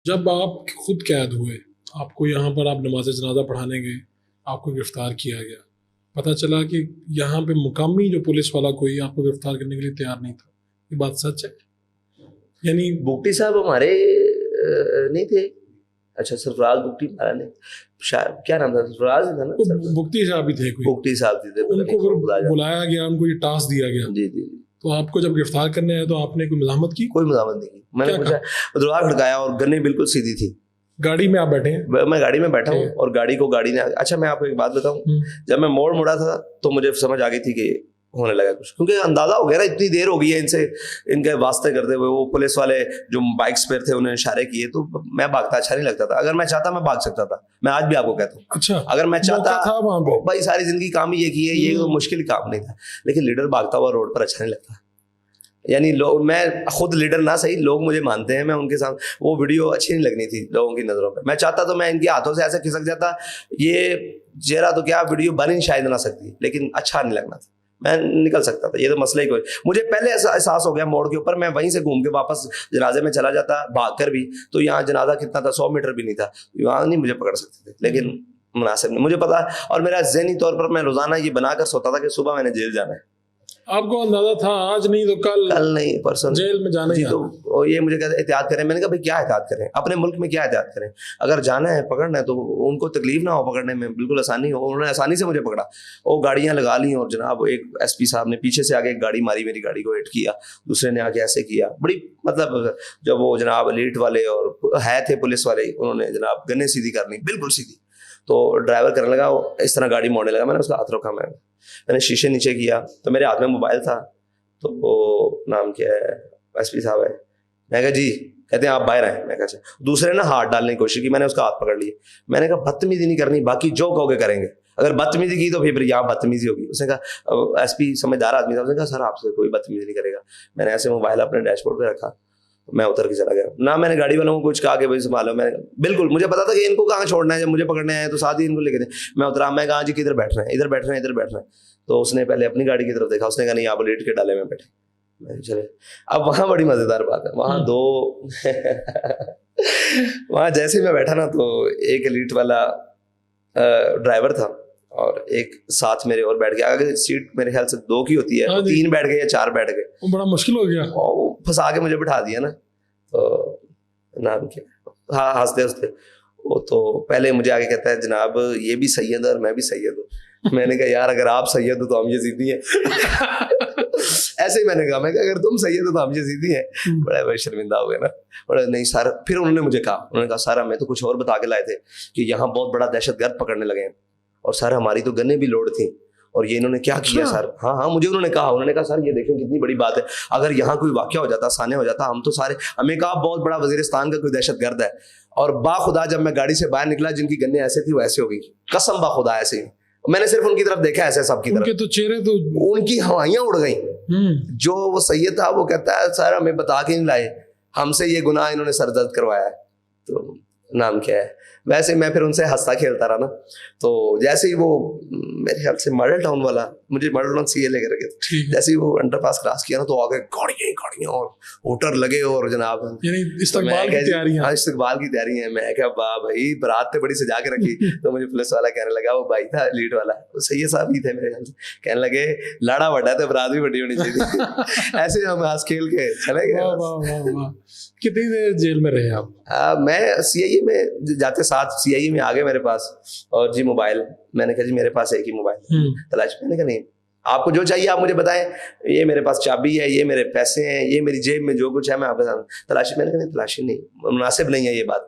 جب آپ خود قید ہوئے, آپ کو یہاں پر آپ نماز جنازہ پڑھانے گئے, آپ کو گرفتار کیا گیا, پتہ چلا کہ یہاں پہ مقامی جو پولیس والا کوئی آپ کو گرفتار کرنے کے لیے تیار نہیں تھا, یہ بات سچ ہے؟ یعنی بگٹی صاحب ہمارے نہیں تھے. اچھا سرفراز بگٹی ہمارا نہیں, کیا نام تھا, سرفراز تھا نا, بگٹی صاحب بھی تھے, کوئی بگٹی صاحب تھے, ان کو بلایا گیا, ان کو یہ ٹاسک دیا گیا. جی جی. تو آپ کو جب گرفتار کرنے آئے تو آپ نے کوئی مزاحمت کی؟ کوئی مزاحمت نہیں کی. میں نے پوچھا, دروازہ کھڑکایا اور گنیں بالکل سیدھی تھی. گاڑی میں آپ بیٹھے ہیں؟ میں گاڑی میں بیٹھا ہوں اور گاڑی کو گاڑی نے, اچھا میں آپ کو ایک بات بتاؤں, جب میں موڑ مڑا تھا تو مجھے سمجھ آ گئی تھی کہ ہونے لگا کچھ, کیونکہ اندازہ ہو گیا نا, اتنی دیر ہو گئی ہے ان سے, ان کے واسطے کرتے ہوئے. وہ پولیس والے جو بائکس پہ تھے انہوں نے اشارے کیے, تو میں بھاگتا اچھا نہیں لگتا تھا. اگر میں چاہتا میں بھاگ سکتا تھا, میں آج بھی آپ کو کہتا ہوں. اچھا, اگر میں چاہتا تھا بھائی ساری زندگی کام ہی یہ کی ہے, یہ مشکل کام نہیں تھا, لیکن لیڈر بھاگتا ہوا روڈ پر اچھا نہیں لگتا. یعنی لوگ, میں خود لیڈر نہ صحیح, لوگ مجھے مانتے ہیں, میں ان کے ساتھ, وہ ویڈیو اچھی نہیں لگنی تھی لوگوں کی نظروں پہ. میں چاہتا تو میں ان کے ہاتھوں سے ایسے کھسک جاتا, یہ چہرہ تو کیا ویڈیو بن ہی شاید نہ سکتی, لیکن اچھا نہیں لگنا تھا, میں نکل سکتا تھا. یہ تو مسئلہ ہی کوئی, مجھے پہلے ایسا احساس ہو گیا موڑ کے اوپر, میں وہیں سے گھوم کے واپس جنازے میں چلا جاتا بھاگ کر بھی, تو یہاں جنازہ کتنا تھا, 100 میٹر بھی نہیں تھا, وہاں نہیں مجھے پکڑ سکتے تھے. لیکن مناسب نہیں, مجھے پتا, اور میرا ذہنی طور پر میں روزانہ یہ بنا کر سوتا تھا کہ صبح میں نے جیل جانا ہے. آپ کو اندازہ تھا آج نہیں تو کل نہیں پرسوں جیل میں جانا جی. تو یہ مجھے کہتے احتیاط کریں. میں نے کہا بھائی کیا احتیاط کریں, اپنے ملک میں کیا احتیاط کریں, اگر جانا ہے پکڑنا ہے تو ان کو تکلیف نہ ہو پکڑنے میں, بالکل آسانی ہو. انہوں نے آسانی سے مجھے پکڑا, وہ گاڑیاں لگا لی, اور جناب ایک ایس پی صاحب نے پیچھے سے آگے ایک گاڑی ماری, میری گاڑی کو ہٹ کیا, دوسرے نے آگے ایسے کیا, بڑی مطلب جب وہ جناب لیٹ والے اور ہے تھے پولیس والے, انہوں نے جناب گنے سیدھی کرنی بالکل سیدھی. تو ڈرائیور کرنے لگا, وہ اس طرح گاڑی موڑنے لگا, میں نے اس کا ہاتھ روکا, میں نے شیشے نیچے کیا, تو میرے ہاتھ میں موبائل تھا. تو وہ نام کیا ہے, ایس پی صاحب ہے, میں کہا جی, کہتے ہیں آپ باہر آئے. میں کہا اچھا. دوسرے نے ہاتھ ڈالنے کی کوشش کی, میں نے اس کا ہاتھ پکڑ لیا. میں نے کہا بدتمیزی نہیں کرنی, باقی جو کہو گے کریں گے, اگر بدتمیزی کی تو پھر یہاں بدتمیزی ہوگی. اس نے کہا, ایس پی سمجھدار آدمی تھا, اس نے کہا سر آپ سے کوئی بدتمیزی نہیں کرے گا. میں نے ایسے موبائل اپنے ڈیش بورڈ پہ رکھا, میں اتر کے چلا گیا. نہ میں نے گاڑی والوں کو کچھ کہا کہ بھائی سنبھالو, میں بالکل مجھے پتا تھا کہ ان کو کہاں چھوڑنا ہے, جب مجھے پکڑنے آئے تو ساتھ ہی ان کو لے کے دیں. میں اترا, میں کہا جی کدھر بیٹھ رہے ہیں, ادھر بیٹھ رہے ہیں, ادھر بیٹھ رہے ہیں. تو اس نے پہلے اپنی گاڑی کی طرف دیکھا, اس نے کہا نہیں آپ لیٹ کے ڈالے میں بیٹھے. چلے. اب وہاں بڑی مزیدار بات ہے, وہاں دو وہاں جیسے میں بیٹھا نا, تو ایک ایلیٹ والا ڈرائیور تھا اور ایک ساتھ میرے اور بیٹھ گیا. اگر سیٹ میرے خیال سے 2 کی ہوتی ہے, 3 بیٹھ گئے یا 4 بیٹھ گئے, بڑا مشکل ہو گیا. وہ پھنسا کے مجھے بٹھا دیا نا. تو نام کیا, ہاں ہنستے ہنستے, وہ تو پہلے مجھے آگے کہتا ہے جناب یہ بھی سید ہے اور میں بھی سید ہوں. میں نے کہا یار اگر آپ سید ہو تو ہم یزیدی ہیں. ایسے ہی میں نے کہا, میں کہ اگر تم سید ہو تو ہم یزیدی ہیں. بڑے شرمندہ ہو گئے نا. بڑے نہیں سر. پھر انہوں نے مجھے کہا, انہوں نے کہا سر ہمیں تو کچھ اور بتا کے لائے تھے کہ یہاں بہت بڑا دہشت گرد پکڑنے لگے ہیں, اور سر ہماری تو گنیں بھی لوڈ تھیں, اور یہ انہوں نے کیا کیا سر. ہاں مجھے انہوں نے کہا سر یہ دیکھیں کتنی بڑی بات ہے, اگر یہاں کوئی واقعہ ہو جاتا, سانے ہو جاتا, ہم تو سارے, ہمیں کہا بہت بڑا وزیرستان کا کوئی دہشت گرد ہے. اور باخدا جب میں گاڑی سے باہر نکلا, جن کی گنیں ایسے تھی وہ ایسے ہو گئی, قسم باخدا ایسے ہی. میں نے صرف ان کی طرف دیکھا ایسے, سب کی طرف, ان کے تو چہرے تو, ان کی ہوائیاں اڑ گئیں. جو وہ سید تھا وہ کہتا ہے سر ہمیں بتا کے نہیں لائے, ہم سے یہ گناہ انہوں نے سرزد کروایا ہے. تو نام کیا ہے, ویسے میں پھر ان سے ہنستا کھیلتا رہا نا. تو جیسے ہی وہ میرے خیال سے ماڈل ٹاؤن والا, مجھے ماڈل ٹاؤن سی اے لے کر گئے, جیسے ہی وہ انڈر پاس کراس کیا نا, تو آگے گاڑیاں اور ہوٹر لگے, اور جناب استقبال کی تیاریاں. استقبال کی تیاری ہے. میں کہا واہ بھائی برات تو بڑی سجا کے رکھی. تو مجھے پولیس والا کہنے لگا, وہ بھائی تھا لیڈ والا, سید صاحب ہی تھے میرے خیال سے, کہنے لگے لاڑا بڑا تو برات بھی بڑی ہونی چاہیے. ایسے ہم ہنس کھیل کے چلے گئے. کتنی دیر جیل میں رہے آپ؟ میں سی آئی اے میں جاتے ساتھ سی آئی اے میں آ گئے میرے پاس, اور جی موبائل, میں نے کہا جی میرے پاس ایک ہی موبائل تلاش. میں نے کہا نہیں آپ کو جو چاہیے آپ مجھے بتائیں, یہ میرے پاس چابی ہے, یہ میرے پیسے ہیں, یہ میری جیب میں جو کچھ ہے میں آپ کے ساتھ تلاشی. میں نے کہا نہیں تلاشی نہیں, مناسب نہیں ہے یہ بات.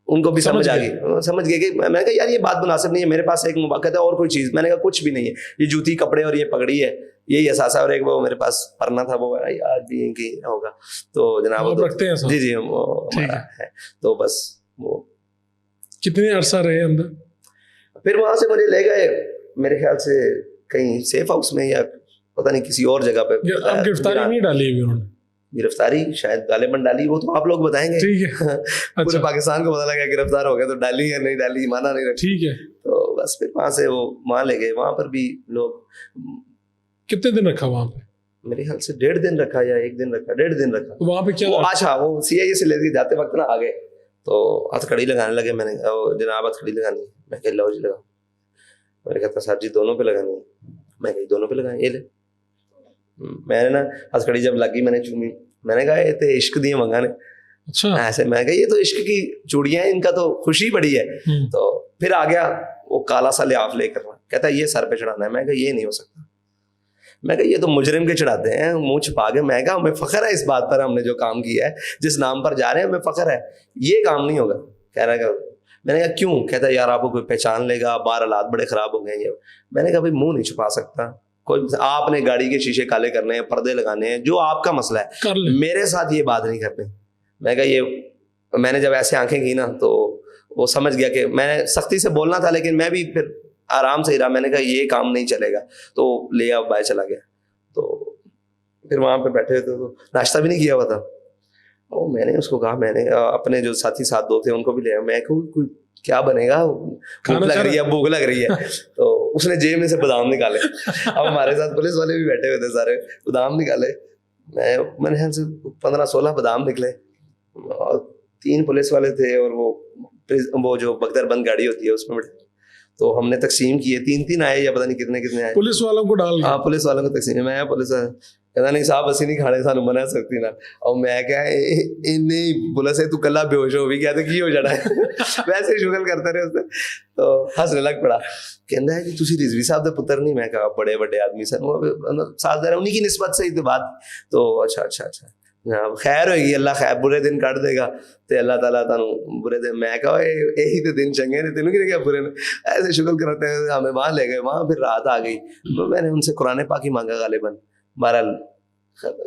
ان کو بھی سمجھ آ گئی, سمجھ گئے کہ میں نے کہا یار یہ بات مناسب نہیں ہے, میرے پاس ایک موبائل ہے اور کوئی چیز. میں نے کہا کچھ بھی نہیں ہے, یہ جوتی کپڑے اور یہ پگڑی ہے, یہی اثاثہ, اور ایک وہ میرے پاس پرنا تھا, وہ آج بھی ان کی ہوگا. تو جناب جی جی وہ ہمارا ہے. تو بس وہ کتنے عرصہ رہے اندر؟ پھر وہاں سے مجھے لے گئے میرے خیال سے کہیں سیف ہاؤس میں, یا پتہ نہیں کسی اور جگہ پہ. گرفتاری نہیں ڈالی ابھی انہوں نے؟ گرفتاری شاید غالباً ڈالی, وہ تو آپ لوگ بتائیں گے. ٹھیک ہے, پورے پاکستان کو پتا لگا گرفتار ہو گیا, تو ڈالی یا نہیں ڈالی مانا نہیں رکھا. ٹھیک ہے. تو بس پھر وہاں سے وہ وہاں لے گئے. وہاں پر بھی لوگ. کتنے دن رکھا وہاں پہ؟ میرے خیال سے 1.5 دن رکھا یا 1 دن رکھا, 1.5 دن رکھا. وہاں پہ کیا اچھا وہ سی آئی اے سے لے کے جاتے وقت نا آگے تو ہتھکڑی لگانے لگے. میں نے کہا جناب ہتھکڑی لگانی ہے. میں کہ لو جی لگاؤ. میں نے کہا صاحب جی دونوں پہ لگانی ہے. میں کہ دونوں پہ لگائیں. یہ لے. میں نے نا ہتھکڑی جب لگی میں نے چومی. میں نے کہا یہ تو عشق دی منگانے. اچھا ایسے میں کہا یہ تو عشق کی چوڑیاں ہیں, ان کا تو خوشی بڑی ہے. تو پھر آ گیا وہ کالا سا لحاف لے کر, کہتا ہے یہ سر پہ چڑھانا ہے. میں کہا یہ نہیں ہو سکتا. میں کہا یہ تو مجرم کے چڑھاتے ہیں منہ چھپا کے. میں کہا ہمیں فخر ہے اس بات پر, ہم نے جو کام کیا ہے, جس نام پر جا رہے ہیں ہمیں فخر ہے. یہ کام نہیں ہوگا. کہہ رہا ہے میں نے کہا کیوں؟ کہتا ہے یار آپ کو کوئی پہچان لے گا, باہر حالات بڑے خراب ہو گئے ہیں. میں نے کہا بھائی منہ نہیں چھپا سکتا کوئی. آپ نے گاڑی کے شیشے کالے کرنے ہیں, پردے لگانے ہیں, جو آپ کا مسئلہ ہے, میرے ساتھ یہ بات نہیں کرنی. میں کہا یہ میں نے جب ایسے آنکھیں کی نا تو وہ سمجھ گیا کہ میں نے سختی سے بولنا تھا, لیکن میں بھی پھر آرام سے ہی رہا. میں نے کہا یہ کام نہیں چلے گا. تو لے آؤ باہر چلا گیا. تو پھر وہاں پہ بیٹھے ہوئے تو ناشتہ بھی نہیں کیا ہوا تھا. اور میں نے اس کو کہا, میں نے اپنے جو ساتھی ساتھ دو تھے ان کو بھی لے آیا. میں کہوں کوئی کیا بنے گا, بھوک لگ رہی ہے, بھوک لگ رہی ہے. تو اس نے جیب میں سے بادام نکالے. اب ہمارے ساتھ پولیس والے بھی بیٹھے ہوئے تھے سارے. بادام نکالے. میں نے 15-16 بادام نکلے. اور 3 پولیس والے تھے اور وہ جو بختر بند گاڑی ہوتی ہے اس میں بیٹھے. تو ہم نے تقسیم کیے, 3 آئے یا پتہ نہیں کتنے آئے. پولیس والوں کو ڈال. ہاں پولیس والوں کو تقسیم. میں پولیس کہتا نہیں صاحب اسی نہیں کھانے سانو منع سکتی نا. اور میں کہا نہیں پولیس ہے تو کلا بے ہوش ہو بھی گیا تو کی ہو جانا ہے. ویسے شغل کرتے رہے اس نے. تو ہنسنے لگ پڑا. کہنا ہے کہ تسی رضوی صاحب دے پتر نہیں. میں کہا بڑے بڑے آدمی سن ساتھ دے انہیں کی نسبت سے ہی تو بات. تو اچھا خیر ہوئے گی, اللہ خیر برے دن کٹ دے گا تے اللہ تعالیٰ تانوں برے دن. میں کہا یہی تو دن چنگے نے, تینوں کی کیا برے نے. ایسے شکل کراتے ہیں. ہمیں وہاں لے گئے, وہاں پھر رات آ گئی. میں نے ان سے قرآن پاک ہی مانگا غالباً. بہرحال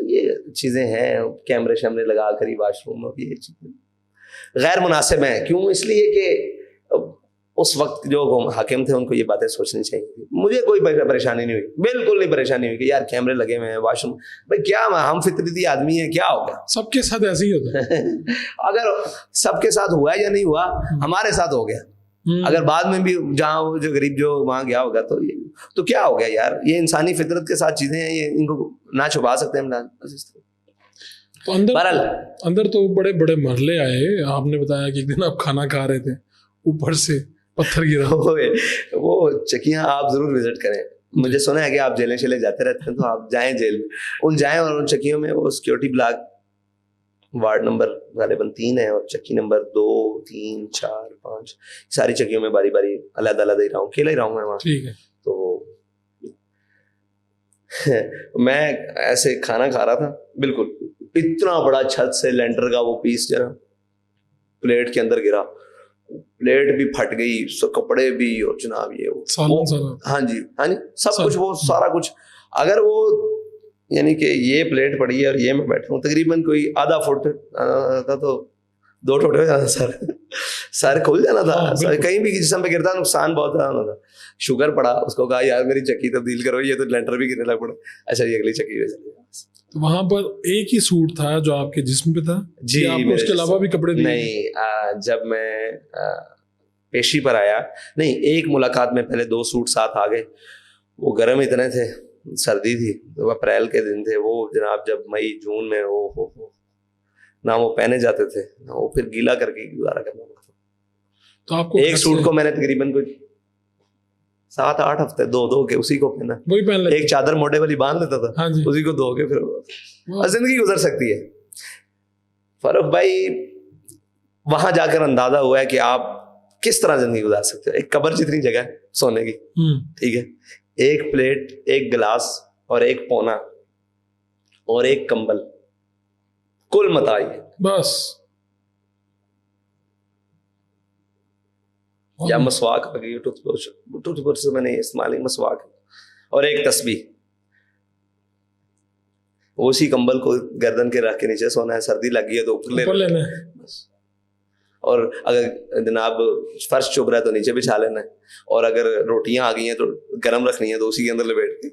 یہ چیزیں ہیں, کیمرے شیمرے لگا کر ہی واش روم, یہ چیزیں غیر مناسب ہیں. کیوں؟ اس لیے کہ اس وقت جو حاکم تھے ان کو یہ باتیں سوچنی چاہیے. مجھے کوئی پریشانی نہیں ہوئی, بالکل نہیں پریشانی ہوئی کہ یار کیمرے لگے ہوئے ہیں واش روم. بھائی کیا ہم فطرتی آدمی ہیں, کیا ہو گیا؟ سب کے ساتھ ایسے ہی ہوتا ہے. اگر سب کے ساتھ ہوا یا نہیں ہوا, ہمارے ساتھ ہو گیا. اگر بعد میں بھی جہاں جو غریب جو وہاں گیا ہوگا تو کیا ہو گیا یار. یہ انسانی فطرت کے ساتھ چیزیں ہیں, یہ ان کو نہ چھپا سکتے ہیں. تو اندر تو بڑے بڑے مرحلے آئے. آپ نے بتایا کہ ایک دن آپ کھانا کھا رہے تھے, اوپر سے پتھر گرا. وہ چکیاں آپ ضرور وزٹ کریں. مجھے سنا ہے کہ آپ جیلیں شیلیں جاتے رہتے ہیں, تو آپ جائیں جیل میں, جائیں اور ان چکیوں میں وہ سیکورٹی بلاک وارڈ نمبر غالباً 3 ہے, اور چکی نمبر 2, 3, 4, 5 ساری چکیوں میں باری باری علیحدہ علیحدہ ہی رہا ہوں, اکیلا ہی رہا ہوں میں وہاں. ٹھیک ہے. تو میں ایسے کھانا کھا رہا تھا, بالکل اتنا بڑا چھت سے لینٹر کا وہ پیس جو نا پلیٹ کے اندر گرا. پلیٹ بھی پھٹ گئی, کپڑے بھی, اور جناب یہ ہاں جی سب کچھ, وہ سارا کچھ. اگر وہ یعنی کہ یہ پلیٹ پڑی ہے اور یہ میں بیٹھا ہوں, تقریباً کوئی آدھا فٹ تھا تو 2 ٹوٹے ہو جانا, سر کھل جانا تھا. کہیں بھی جسم پہ گرتا نقصان بہت زیادہ ہوتا. شوگر پڑا, اس کو کہا یار میری چکی تبدیل کرو, یہ تو لینٹر بھی گرنے لگ پڑا. اچھا یہ اگلی چکی پہ چلی. وہاں پر ایک ہی سوٹ تھا جو آپ کے جسم پہ تھا جی؟ آپ کو اس کے علاوہ بھی کپڑے نہیں. جب میں پیشی پر آیا, نہیں ایک ملاقات میں پہلے 2 سوٹ ساتھ آ گئے. وہ گرم اتنے تھے, سردی تھی, وہ اپریل کے دن تھے. وہ جناب جب مئی جون میں ہو نہ وہ پہنے جاتے تھے, نہ وہ پھر گیلا کر کے گزارا کرنا پڑتا. تو آپ کو ایک سوٹ کو میں نے تقریباً کوئی 7-8 ہفتے دو کے اسی کو پہنا. وہی پہن لیتے, ایک چادر موٹے والی باندھ لیتا تھا, اسی کو دھو کے پھر زندگی گزر سکتی ہے. فاروق بھائی وہاں جا کر اندازہ ہوا ہے کہ آپ کس طرح زندگی گزار سکتے ہو. ایک قبر جتنی جگہ ہے سونے کی, ٹھیک ہے, ایک پلیٹ, ایک گلاس اور ایک پونا اور ایک کمبل, کل متاع بس. یا مسواک آ گئی, ٹوتھ برش سے میں نے استعمال مسواک, اور ایک تسبیح. اسی کمبل کو گردن کے رکھ کے نیچے سونا ہے. سردی لگ گئی ہے تو اوپر لینا ہے بس. اور اگر جناب فرش چبھ رہا ہے تو نیچے بچھا لینا ہے. اور اگر روٹیاں آ گئی ہیں تو گرم رکھنی ہے تو اسی کے اندر لپیٹ کے.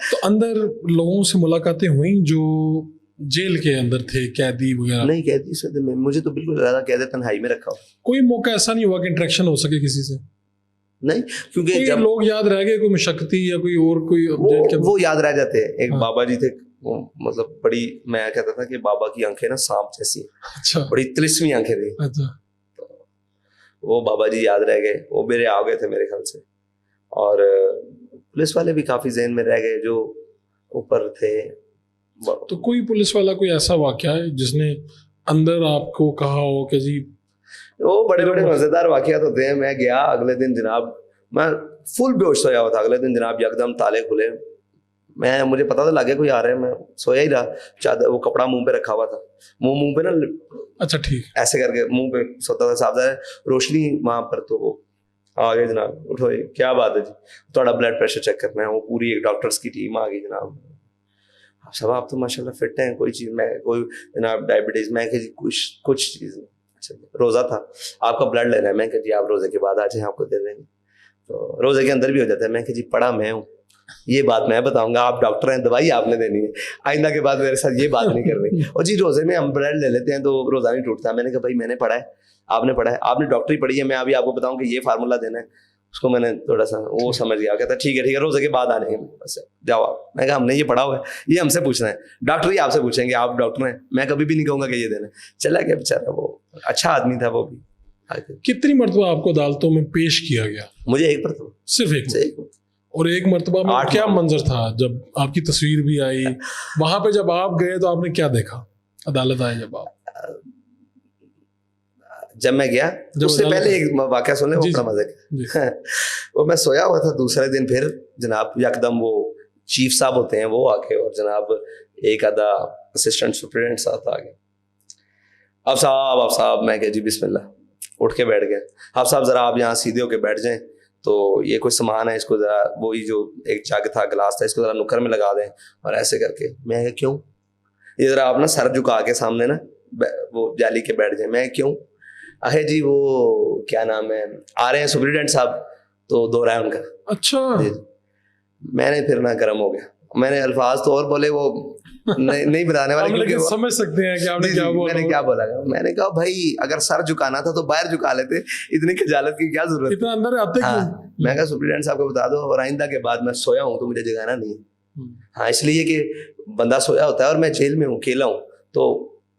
تو اندر لوگوں سے ملاقاتیں ہوئیں جو جیل کے اندر تھے, قیدی وغیرہ؟ نہیں, قیدی سے مجھے تو بالکل زیادہ قید تنہائی میں رکھا ہو. کوئی موقع ایسا نہیں ہوا کہ انٹریکشن ہو سکے کسی سے؟ نہیں, کیونکہ جب لوگ یاد رہ گئے, کوئی مشقتی یا کوئی اور کوئی وہ یاد رہ جاتے ہیں. ایک بابا جی تھے وہ مطلب بڑی, میں کہتا تھا کہ بابا کی آنکھیں نا سانپ جیسی ہیں, اچھا بڑی تلسمی آنکھیں تھی. اچھا. وہ بابا جی یاد رہ گئے, وہ میرے آ گئے تھے میرے خیال سے. اور پولیس والے بھی کافی ذہن میں رہ گئے جو اوپر تھے. تو کوئی پولیس والا کوئی ایسا واقعہ ہے جس نے اندر آپ کو کہا ہو کہ جی؟ وہ بڑے بڑے مزیدار واقعات ہوتے ہیں. میں گیا اگلے دن جناب, میں فل بے ہوش سویا ہوا تھا. اگلے دن جناب یکدم تالے کھلے, مجھے پتا تھا لگے کوئی آ رہا ہے, میں سویا ہی رہا. چادر وہ کپڑا منہ پہ رکھا ہوا تھا, منہ پہ نا اچھا ٹھیک ایسے کر کے منہ پہ سوتا تھا. صاحب روشنی وہاں پر, تو وہ آ گئے جناب, اٹھو کیا بات ہے جی, تھوڑا بلڈ پریشر چیک کرنا ہے. وہ پوری ایک ڈاکٹرس کی ٹیم آ گئی جناب. صاحب آپ تو ماشاء اللہ فٹ ہیں, کوئی چیز میں کوئی جناب ڈائبٹیز, میں کہ جی کچھ چیز نہیں. اچھا روزہ تھا, آپ کا بلڈ لینا ہے. میں کہ جی آپ روزے کے بعد آ جائیں, آپ کو دے دیں گے. تو روزے کے اندر بھی ہو جاتا ہے. میں کہ جی پڑھا میں ہوں, یہ بات میں بتاؤں گا, آپ ڈاکٹر ہیں, دوائی آپ نے دینی ہے, آئندہ کے بعد میرے ساتھ یہ بات نہیں کرنی. اور جی روزے میں ہم بلڈ لے لیتے ہیں تو روزہ نہیں ٹوٹتا. میں نے کہا بھائی میں نے پڑھا ہے, آپ نے پڑھا ہے, آپ نے ڈاکٹری پڑھی ہے, میں ابھی آپ کو بتاؤں کہ یہ فارمولا دینا ہے. اس کو میں نے تھوڑا سا وہ سمجھ گیا, کہتا ٹھیک ہے روزے کے بعد آ جائیں گے, بس جاؤ آپ. میں کہا ہم نے یہ پڑھا ہوا ہے, یہ ہم سے پوچھنا ہے, ڈاکٹر ہی آپ سے پوچھیں گے, آپ ڈاکٹر ہیں. میں کبھی بھی نہیں کہوں گا کہ یہ دینا ہے. چلا گیا بیچارہ, وہ اچھا آدمی تھا وہ بھی. کتنی مرتبہ آپ کو عدالتوں میں پیش کیا گیا؟ مجھے ایک پر صرف ایک. اور ایک مرتبہ میں کیا منظر تھا جب آپ کی تصویر بھی آئی وہاں پہ؟ جب آپ گئے تو آپ نے کیا دیکھا عدالت آئے جب آپ؟ جب میں گیا اس سے پہلے ایک واقعہ سن لیں, وہ بڑا مزے کا. وہ میں سویا ہوا تھا, دوسرے دن پھر جناب یکدم وہ چیف صاحب ہوتے ہیں وہ آ کے, اور جناب ایک آدھا اسسٹنٹ سپرنٹینڈنٹ صاحب آ گئے. اب صاحب میں کہ جی بسم اللہ, اٹھ کے بیٹھ گئے. اب صاحب ذرا آپ یہاں سیدھے ہو کے بیٹھ جائیں, تو یہ کوئی سامان ہے, اس کو ذرا وہی جو ایک جگ تھا, گلاس تھا, اس کو ذرا نکر میں لگا دیں. اور ایسے کر کے میں کیوں, یہ ذرا آپ نا سر جھکا کے سامنے نا وہ جالی کے بیٹھ جائیں. میں کیوں, ہے جی وہ کیا نام ہے, آ رہے ہیں سپرنٹینڈنٹ صاحب, تو دو رہا ہے ان کا. اچھا. میں نے پھر نہ گرم ہو گیا, میں نے الفاظ تو اور بولے, وہ نہیں بتانے والے, لیکن سمجھ سکتے ہیں کہ آپ نے کیا بولا. میں نے کیا بولا, میں نے کہا بھائی اگر سر جھکانا تھا تو باہر جھکا لیتے, اتنی خجالت کی کیا ضرورت, اتنا اندر آتے کیوں. میں کہا سپرنٹینڈنٹ صاحب کو بتا دو, اور آئندہ کے بعد میں سویا ہوں تو مجھے جگانا نہیں ہے. ہاں اس لیے کہ بندہ سویا ہوتا ہے اور میں جیل میں ہوں, اکیلا ہوں, تو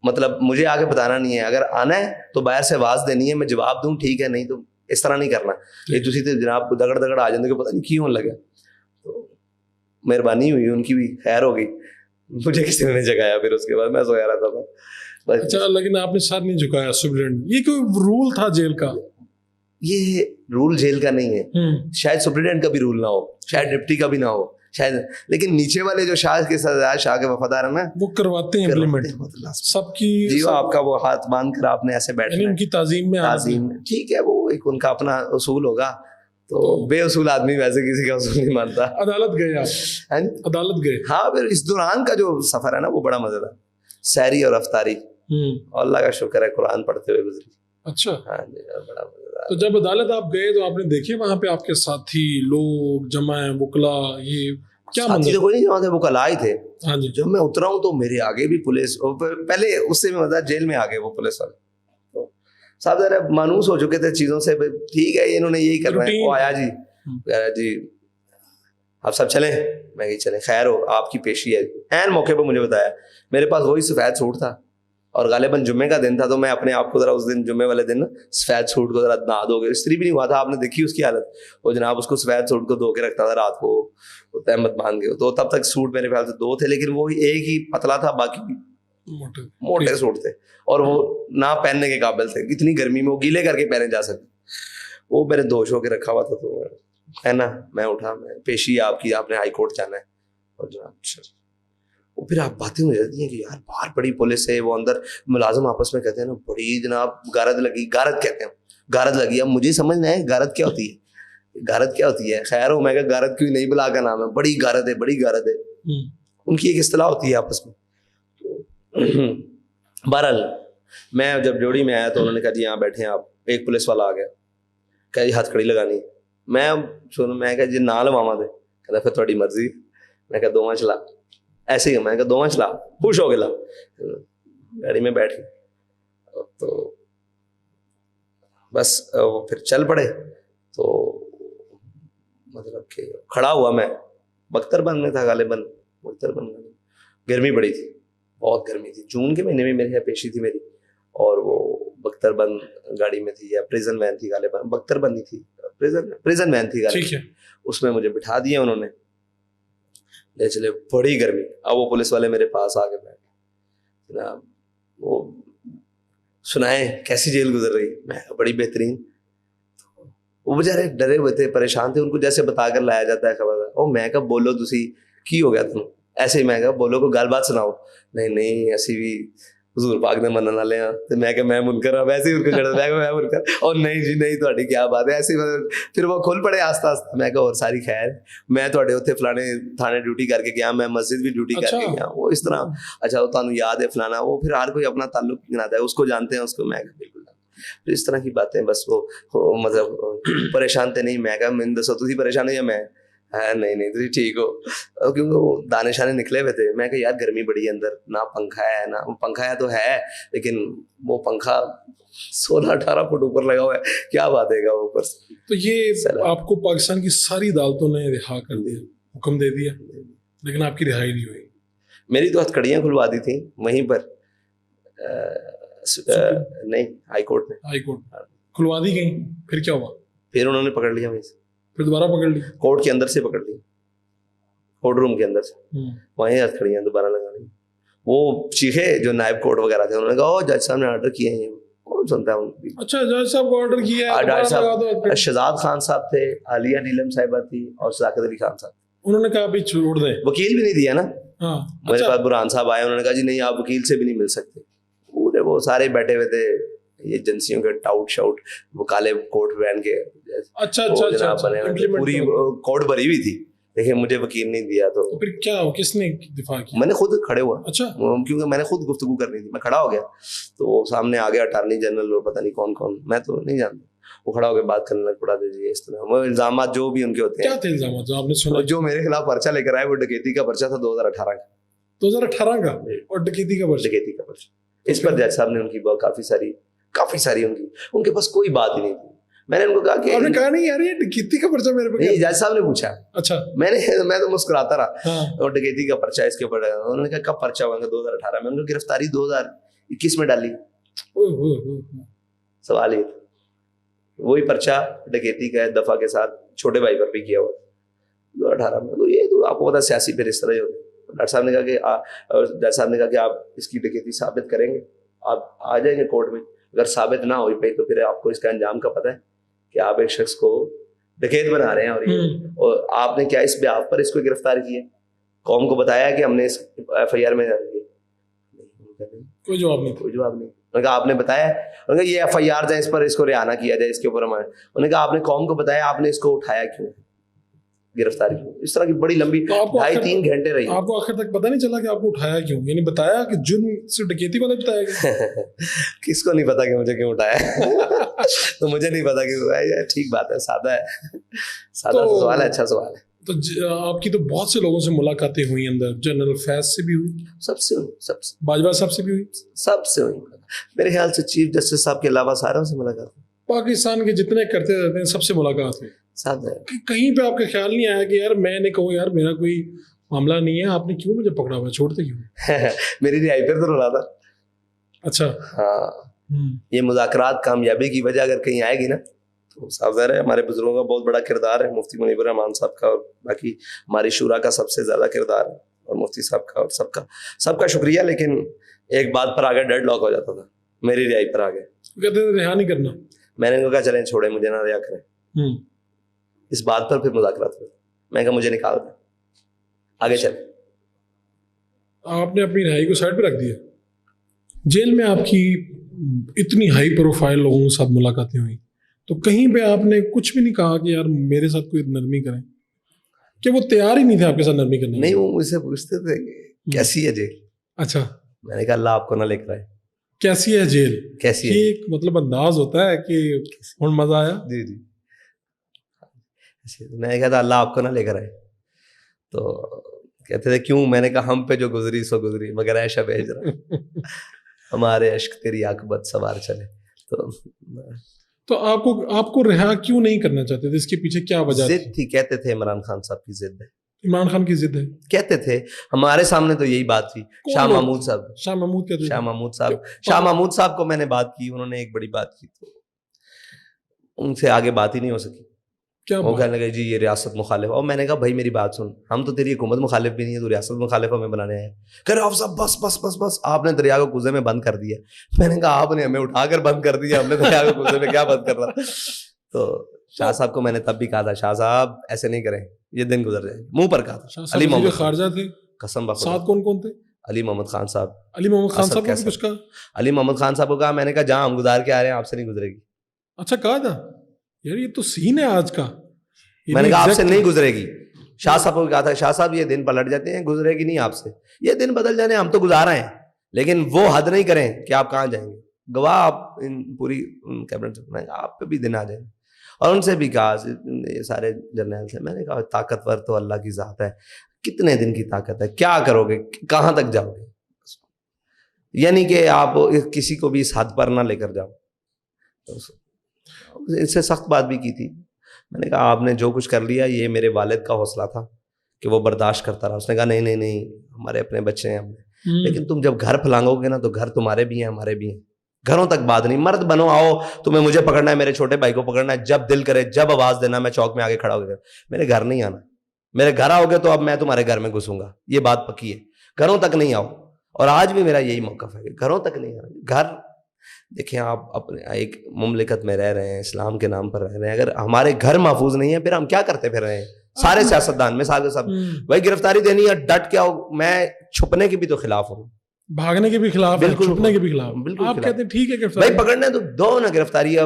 مطلب مجھے آگے بتانا نہیں ہے. اگر آنا ہے تو باہر سے آواز دینی ہے, میں جواب دوں ٹھیک ہے, نہیں تو اس طرح نہیں کرنا. یہ تسی تو جناب کو دگڑ آ جاندے کہ پتہ نہیں کیوں لگا. تو مہربانی ہوئی, ان کی بھی خیر ہو گئی, مجھے کسی نے جگایا. پھر اس کے بعد میں سویا رہتا تھا. اچھا, لیکن آپ نے سر نہیں جھکایا سپرنٹینڈنٹ, یہ کوئی رول تھا جیل کا؟ یہ رول جیل کا نہیں ہے, شاید سپرنٹینڈنٹ کا بھی رول نہ ہو, شاید ڈپٹی کا بھی نہ ہو شاید, لیکن نیچے والے جو شاہ کے وفادار ہیں نا وہ کرواتے ہیں امپلیمنٹ سب کی. جی آپ کا وہ ہاتھ باندھ کر آپ نے ایسے بیٹھنا, ان کی تعظیم میں ٹھیک ہے, وہ ایک ان کا اپنا اصول ہوگا. تو بے اصول آدمی ویسے کسی کا اصول نہیں مانتا. عدالت گئے آپ؟ عدالت گئے. ہاں, پھر اس دوران کا جو سفر ہے نا وہ بڑا مزیدار, سحری اور افطاری, اللہ کا شکر ہے قرآن پڑھتے ہوئے گزری. اچھا. ہاں جی, بڑا مزیدار. تو جب عدالت آپ گئے تو آپ نے دیکھے وہاں پہ آپ کے ساتھی لوگ جمع ہیں, وکلا, یہ کیا ساتھی تو کوئی نہیں جمع تھے, وکلا ہی تھے. ہاں جی. جب میں اترا ہوں تو میرے آگے بھی پولیس, پہلے اس سے بھی مزہ جیل میں آگے وہ پولیس والے صاحب ذرا مانوس ہو چکے تھے چیزوں سے, ٹھیک ہے انہوں نے یہی کرنا ہے. وہ آیا جی, جی آپ سب چلیں, میں کہ چلیں, خیر ہو آپ کی پیشی ہے. این موقع پہ مجھے بتایا, میرے پاس وہی سفید سوٹ تھا, اور غالباً جمعے کا دن تھا, تو میں اپنے آپ کو ذرا اس دن جمعے والے دن نا سفید سوٹ کو ذرا نہا دو گے, استری بھی نہیں ہوا تھا, آپ نے دیکھی اس کی حالت, وہ جناب اس کو سفید سوٹ کو دھو کے رکھتا تھا رات کو تہمت باندھ کے. تو تب تک سوٹ میرے خیال سے دو تھے, لیکن وہ ایک ہی پتلا تھا, باقی موٹے سوٹ تھے, اور وہ نہ پہننے کے قابل تھے. اتنی گرمی میں وہ گیلے کر کے پہنے جا سکتے, وہ میرے دوش ہو کے رکھا ہوا تھا. تو ہے نا, میں اٹھا, میں پیشی آپ کی, آپ نے ہائی کورٹ جانا ہے. اور جناب وہ پھر آپ باتیں ہو جاتی ہیں کہ یار باہر بڑی پولیس ہے, وہ اندر ملازم آپس میں کہتے ہیں نا بڑی جناب گارد لگی, گارد کہتے ہیں, گارد لگی. اب مجھے سمجھنا ہے گارد کیا ہوتی ہے, گارد کیا ہوتی ہے. خیر ہو, میں کہ گارد کیوں نہیں, بلا کا نام ہے, بڑی گارد ہے, بڑی گارد ہے, ان کی ایک اصطلاح ہوتی ہے آپس میں. بہرحال میں جب جوڑی میں آیا تو انہوں نے کہا جی یہاں بیٹھے ہیں آپ. ایک پولیس والا آ گیا, کہا جی ہاتھ کھڑی لگانی. میں کہا جی نہ لواما دے, کہتا پھر تھوڑی مرضی. میں کہا دوواں چلا, ایسے ہی میں کہا دوواں چلا, خوش ہو گیا. گاڑی میں بیٹھ کے تو بس وہ پھر چل پڑے. تو مطلب کہ کھڑا ہوا, میں بختر بند میں تھا غالباً, بختر بند میں, گرمی بڑی تھی, بہت گرمی تھی. جون کے مہینے میں میرے یہاں پیشی تھی میری, اور وہ بختر بند گاڑی میں تھی یا پریزن وین تھی, غالباً بختر بند ہی تھی, پریزن وین تھی ٹھیک ہے. اس میں مجھے بٹھا دیا انہوں نے, لے چلے, بڑی گرمی. اب وہ پولیس والے میرے پاس آ کے بیٹھے, جناب وہ سنائیں کیسی جیل گزر رہی. میں بڑی بہترین. وہ بیچارے ڈرے ہوئے تھے, پریشان تھے, ان کو جیسے بتا کر لایا جاتا ہے خبر. او میں کہا بولو تسی کی ہو گیا تم, ایسے ہی میں کہا بولو کو گل بات سناؤ. نہیں ایسی بھی حضور پاک نے منن والے ہیں. تو میں کہ میں منکر ہوں, ویسے ہی ان کو کہا میں منکر, اور نہیں جی نہیں تہاڈی کیا بات ہے ایسی. پھر وہ کھل پڑے آہستہ آہستہ. میں کہا اور ساری خیر, میں تہاڈے اوتھے فلانے تھانے ڈیوٹی کر کے گیا, میں مسجد بھی ڈیوٹی کر کے گیا. وہ اس طرح اچھا وہ تانوں یاد ہے فلانا, وہ پھر ہر کوئی اپنا تعلق گناتا ہے, اس کو جانتے ہیں اس کو. میں بالکل پھر اس طرح کی باتیں بس. وہ مطلب پریشان تھے نہیں. میں کہا میں دسو تسی پریشان ہو یا میں؟ نہیں تھی ٹھیک ہو, کیونکہ وہ دانے شانے نکلے ہوئے تھے. میں کہ یار گرمی بڑی ہے اندر, نہ پنکھا ہے, نہ پنکھا ہے تو ہے لیکن وہ پنکھا 16-18 فٹ اوپر لگا ہوا ہے, کیا بات ہے گا اوپر سے. تو یہ آپ کو پاکستان کی ساری عدالتوں نے رہا کر دیا, حکم دے دیا, لیکن آپ کی رہائی نہیں ہوئی. میری تو ہتھکڑیاں کھلوا دی تھیں وہیں پر, نہیں ہائی کورٹ نے کھلوا دی گئی. پھر کیا ہوا؟ پھر انہوں نے پکڑ لیا وہیں سے, پھر دوبارہ پکڑ لی کورٹ کے اندر سے پکڑ لی, کورٹ روم کے اندر سے وہیں ہتھکڑیاں دوبارہ لگا لی. وہ چیخے جو نائب کورٹ وغیرہ تھے, انہوں نے کہا او جج صاحب نے آرڈر کیے ہیں, کون سنتا ہے. اچھا جج صاحب کو آرڈر کیا ہے, ڈاکٹر صاحب شہزاد خان صاحب تھے, عالیہ نیلم صاحبہ تھی, اور صداقت علی خان صاحب. انہوں نے کہا ابھی چھوڑ دیں, وکیل بھی نہیں دیا نا. میرے پاس برہان صاحب آئے, انہوں نے کہا جی نہیں آپ وکیل سے بھی نہیں مل سکتے. پورے وہ سارے بیٹھے ہوئے تھے یہ ایجنسیوں کے ٹاؤٹ شاؤٹ, وہ کالے کوٹ پہن کے. اچھا پوری کوٹ بھری ہوئی تھی, لیکن مجھے وکیل نہیں دیا. تو پھر کیا ہو, کس نے دفاع کیا؟ میں نے خود کھڑے ہوا. اچھا, کیونکہ میں نے خود گفتگو کرنی تھی. میں کھڑا ہو گیا تو سامنے آ گیا اٹارنی جنرل اور پتہ نہیں کون کون, میں تو نہیں جانتا. وہ کھڑا ہو کے بات کرنے لگ پڑا. جی اس طرح وہ الزامات جو بھی ان کے ہوتے ہیں. کیا تھے الزامات جو آپ نے سنا؟ جو میرے خلاف پرچہ لے کر آئے وہ ڈکیتی کا پرچہ تھا 2018 کا. 2018 کا, اور ڈکیتی کا پرچہ. اس پر جج صاحب نے ان کی کافی ساری ان کے پاس کوئی بات ہی نہیں تھی. میں نے ان کو کہا کہ آپ نے کہا نہیں یار یہ ڈکیتی کا پرچہ میرے پاس. نہیں, جج صاحب نے پوچھا. اچھا, میں تو مسکراتا رہا, اور ڈکیتی کا پرچہ اس کے اوپر. انہوں نے کہا کب پرچہ ہوا؟ 2018 میں. ان کو گرفتاری 2021 میں ڈالی. سوال یہ وہی پرچہ ڈکیتی کا دفعہ کے ساتھ چھوٹے بھائی پر بھی کیا ہوا 2018 میں. تو یہ تو آپ کو پتا سیاسی پھر اس طرح ہی ہوتا ہے. ڈاکٹر صاحب نے کہا کہ آپ اس کی ڈکیتی ثابت کریں گے, آپ آ جائیں گے کورٹ میں. اگر ثابت نہ ہوئی پائی تو پھر آپ کو اس کا انجام کا پتہ ہے کہ آپ ایک شخص کو ڈکیت بنا رہے ہیں, اور آپ نے کیا اس بیاف پر اس کو گرفتار کیا, قوم کو بتایا کہ ہم نے اس ایف آئی آر میں کوئی جواب نہیں. انہوں نے کہا آپ نے بتایا, انہوں نے کہا یہ ایف آئی آر جائے اس پر, اس کو رہا نہ کیا جائے, اس کے اوپر ہمارے. انہوں نے کہا آپ نے قوم کو بتایا, آپ نے اس کو اٹھایا کیوں, گرفتاری کیوں؟ اس طرح کی بڑی لمبی 2.5-3 گھنٹے رہی. آپ کو آخر تک پتہ نہیں چلا کہ آپ کو اٹھایا کیوں, یعنی بتایا کہ جرم سے ڈکیتی والا بتایا گیا؟ کس کو نہیں پتا کہ مجھے کیوں اٹھایا؟ تو مجھے نہیں پتا کہ ٹھیک بات ہے, سادہ ہے, سادہ سوال ہے, اچھا سوال ہے. تو آپ کی تو بہت سے لوگوں سے ملاقاتیں ہوئی اندر, جنرل فیض سے بھی ہوئی, سب سے باجوہ صاحب سے بھی ہوئی, سب سے ہوئی. میرے خیال سے چیف جسٹس صاحب کے علاوہ ساروں سے ملاقات ہوئی. پاکستان کے جتنے کرتے رہتے ہیں سب سے ملاقات ہوئی. کہیں پہ آپ کا خیال نہیں آیا کہ یار میں نے کہوں یار میرا کوئی معاملہ نہیں ہے, آپ نے کیوں مجھے پکڑا ہوا, چھوڑتے کیوں؟ میری رہائی پہ تو رہا تھا. اچھا ہاں, یہ مذاکرات کامیابی کی وجہ اگر کہیں آئے گی نا تو صاف ظاہر ہے ہمارے بزرگوں کا بہت بڑا کردار ہے, مفتی منیب الرحمان صاحب کا, اور باقی ہماری شورا کا سب سے زیادہ کردار ہے, اور مفتی صاحب کا, اور سب کا شکریہ. لیکن ایک بات پر آگے ڈیڈ لاک ہو جاتا تھا, میری رہائی پر آگے کہتے تھے رہا نہیں کرنا. میں نے ان کو کہا چلیں چھوڑیں, مجھے نہ رہا کریں. اس بات پر پھر مذاکرات ہوئے. میں کہا مجھے نکال دیں, آگے چلیں. آپ نے اپنی رہائی کو سائڈ پہ رکھ دیا. جیل میں آپ کی اتنی ہائی پروفائل لوگوں کے ساتھ ملاقاتیں ہوئی, تو کہیں پہ آپ نے کچھ بھی نہیں کہا کہ یار میرے ساتھ کوئی نرمی کریں, کہ وہ تیار ہی نہیں تھے آپ کے ساتھ نرمی کرنے؟ نہیں, وہ مجھ سے پوچھتے تھے کیسی ہے جیل. اچھا, میں نے کہا اللہ آپ کو نہ لے کر آئے. کیسی ہے جیل؟ کیسی ہے, ایک مطلب انداز ہوتا ہے کہ ہن مزہ آیا. جی میں نے کہا تھا اللہ آپ کو نہ لے کر آئے. تو کہتے تھے کیوں؟ میں نے کہا ہم پہ جو گزری سو گزری, مگر ایشا بھیج رہا ہمارے عشق تیری عاقبت سوار چلے. تو آپ کو رہا کیوں نہیں کرنا چاہتے تھے؟ اس کے پیچھے کیا وجہ ضد تھی؟ کہتے تھے عمران خان صاحب کی ضد ہے. عمران خان کی ضد ہے. کہتے تھے ہمارے سامنے تو یہی بات تھی. شاہ محمود صاحب, شاہ محمود کہتے شاہ محمود صاحب کو میں نے بات کی, انہوں نے ایک بڑی بات کی تو ان سے آگے بات ہی نہیں ہو سکی. وہ کہنے لگے جی یہ ریاست مخالف. اور میں نے کہا بھائی میری بات سن, ہم تو تیری حکومت مخالف بھی نہیں ہے, تو ریاست مخالف ہمیں بنانے آئے. کہہ رہے آپ صاحب بس بس بس بس, آپ نے دریا کو کوزے میں بند کر دیا. میں نے کہا آپ نے ہمیں اٹھا کر بند کر دیا, ہم نے دریا کو کوزے میں کیا بند کر رہا. تو شاہ صاحب کو میں نے تب بھی کہا تھا, شاہ صاحب ایسے نہیں کریں, یہ دن گزر جائیں گے, منہ پر کہا تھا. علی محمد خارجہ تھے, قسم بخدا. ساتھ کون کون تھے؟ علی محمد خان صاحب. علی محمد خان صاحب کو کچھ کہا؟ علی محمد خان صاحب کو کہا, میں نے کہا جہاں ہم گزار کے آ رہے ہیں آپ سے نہیں گزرے گی. اچھا کہا تھا یار, یہ تو سین ہے آج کا. میں نے کہا آپ سے نہیں گزرے گی. شاہ صاحب کو کہا تھا, شاہ صاحب یہ دن پلٹ جاتے ہیں, گزرے گی نہیں آپ سے. یہ دن بدل جانے, ہم تو گزارا ہیں, لیکن وہ حد نہیں کریں کہ آپ کہاں جائیں گے. گواہ آپ پوری کیبنٹ سے, آپ پہ بھی دن آ جائیں. اور ان سے بھی کہا, یہ سارے جرنیل سے, میں نے کہا طاقتور تو اللہ کی ذات ہے, کتنے دن کی طاقت ہے, کیا کرو گے, کہاں تک جاؤ گے. یعنی کہ آپ کسی کو بھی اس حد پر نہ لے کر جاؤ. اس سے سخت بات بھی کی تھی. میں نے کہا آپ نے جو کچھ کر لیا یہ میرے والد کا حوصلہ تھا کہ وہ برداشت کرتا رہا. اس نے کہا نہیں نہیں نہیں, ہمارے اپنے بچے ہیں, لیکن تم جب گھر پھلانگو گے نا تو گھر تمہارے بھی ہیں ہمارے بھی ہیں, گھروں تک بات نہیں. مرد بنو, آؤ تمہیں مجھے پکڑنا ہے, میرے چھوٹے بھائی کو پکڑنا ہے, جب دل کرے جب آواز دینا, میں چوک میں آگے کھڑا ہو گیا. میرے گھر نہیں آنا, میرے گھر آؤ گے تو اب میں تمہارے گھر میں گھسوں گا, یہ بات پکی ہے. گھروں تک نہیں آؤ. اور آج بھی میرا یہی موقف ہے کہ گھروں تک نہیں آنا. گھر دیکھیں, آپ اپنے ایک مملکت میں رہ رہے ہیں, اسلام کے نام پر رہ رہے ہیں, اگر ہمارے گھر محفوظ نہیں ہے پھر ہم کیا کرتے پھر رہے ہیں. سارے سیاستدان میں سارے سب بھائی گرفتاری دینی ہے ڈٹ کے آؤ. میں چھپنے کے بھی تو خلاف ہوں, بھاگنے کے بھی خلاف, بالکل چھپنے کے بھی خلاف. بالکل آپ کہتے ہیں ٹھیک ہے بھائی پکڑنا ہے تو دو نا گرفتاری,